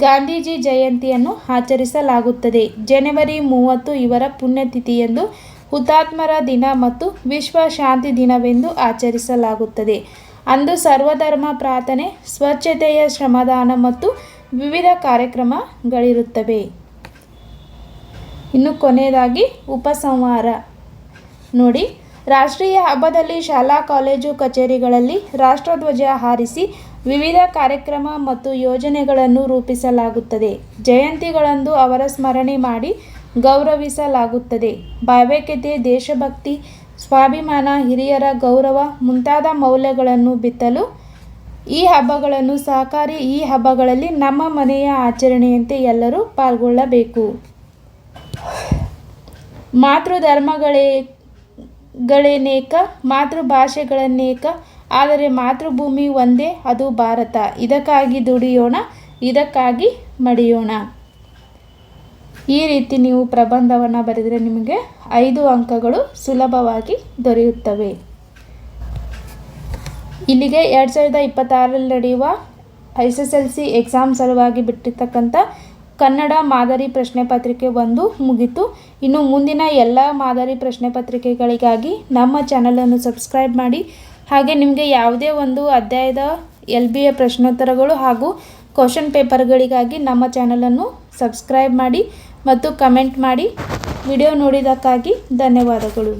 ಗಾಂಧೀಜಿ ಜಯಂತಿಯನ್ನು ಆಚರಿಸಲಾಗುತ್ತದೆ. ಜನವರಿ 30 ಇವರ ಪುಣ್ಯತಿಥಿಯಂದು ಹುತಾತ್ಮರ ದಿನ ಮತ್ತು ವಿಶ್ವ ಶಾಂತಿ ದಿನವೆಂದು ಆಚರಿಸಲಾಗುತ್ತದೆ. ಅಂದು ಸರ್ವಧರ್ಮ ಪ್ರಾರ್ಥನೆ, ಸ್ವಚ್ಛತೆಯ ಶ್ರಮದಾನ ಮತ್ತು ವಿವಿಧ ಕಾರ್ಯಕ್ರಮಗಳಿರುತ್ತವೆ. ಇನ್ನು ಕೊನೆಯದಾಗಿ ಉಪಸಂಹಾರ ನೋಡಿ. ರಾಷ್ಟ್ರೀಯ ಹಬ್ಬದಲ್ಲಿ ಶಾಲಾ, ಕಾಲೇಜು, ಕಚೇರಿಗಳಲ್ಲಿ ರಾಷ್ಟ್ರಧ್ವಜ ಹಾರಿಸಿ ವಿವಿಧ ಕಾರ್ಯಕ್ರಮ ಮತ್ತು ಯೋಜನೆಗಳನ್ನು ರೂಪಿಸಲಾಗುತ್ತದೆ. ಜಯಂತಿಗಳಂದು ಅವರ ಸ್ಮರಣೆ ಮಾಡಿ ಗೌರವಿಸಲಾಗುತ್ತದೆ. ಭಾವೈಕ್ಯತೆ, ದೇಶಭಕ್ತಿ, ಸ್ವಾಭಿಮಾನ, ಹಿರಿಯರ ಗೌರವ ಮುಂತಾದ ಮೌಲ್ಯಗಳನ್ನು ಬಿತ್ತಲು ಈ ಹಬ್ಬಗಳನ್ನು ಸಹಕಾರಿ. ಈ ಹಬ್ಬಗಳಲ್ಲಿ ನಮ್ಮ ಮನೆಯ ಆಚರಣೆಯಂತೆ ಎಲ್ಲರೂ ಪಾಲ್ಗೊಳ್ಳಬೇಕು. ಮಾತೃಧರ್ಮಗಳೇನೇಕ, ಮಾತೃಭಾಷೆಗಳನ್ನೇಕ, ಆದರೆ ಮಾತೃಭೂಮಿ ಒಂದೇ, ಅದು ಭಾರತ. ಇದಕ್ಕಾಗಿ ದುಡಿಯೋಣ, ಇದಕ್ಕಾಗಿ ಮಡಿಯೋಣ. ಈ ರೀತಿ ನೀವು ಪ್ರಬಂಧವನ್ನು ಬರೆದರೆ ನಿಮಗೆ 5 ಅಂಕಗಳು ಸುಲಭವಾಗಿ ದೊರೆಯುತ್ತವೆ. ಇಲ್ಲಿಗೆ 2026ರಲ್ಲಿ ನಡೆಯುವ SSLC ಎಕ್ಸಾಮ್ ಸಲುವಾಗಿ ಬಿಟ್ಟಿರ್ತಕ್ಕಂಥ ಕನ್ನಡ ಮಾದರಿ ಪ್ರಶ್ನೆ ಪತ್ರಿಕೆ 1 ಮುಗಿತು. ಇನ್ನು ಮುಂದಿನ ಎಲ್ಲ ಮಾದರಿ ಪ್ರಶ್ನೆ ಪತ್ರಿಕೆಗಳಿಗಾಗಿ ನಮ್ಮ ಚಾನಲನ್ನು ಸಬ್ಸ್ಕ್ರೈಬ್ ಮಾಡಿ. ಹಾಗೆ ನಿಮಗೆ ಯಾವುದೇ ಒಂದು ಅಧ್ಯಾಯದ LBA ಪ್ರಶ್ನೋತ್ತರಗಳು ಹಾಗೂ ಕ್ವಶನ್ ಪೇಪರ್ಗಳಿಗಾಗಿ ನಮ್ಮ ಚಾನಲನ್ನು ಸಬ್ಸ್ಕ್ರೈಬ್ ಮಾಡಿ ಮತ್ತು ಕಮೆಂಟ್ ಮಾಡಿ. ವಿಡಿಯೋ ನೋಡಿದ್ದಕ್ಕಾಗಿ ಧನ್ಯವಾದಗಳು.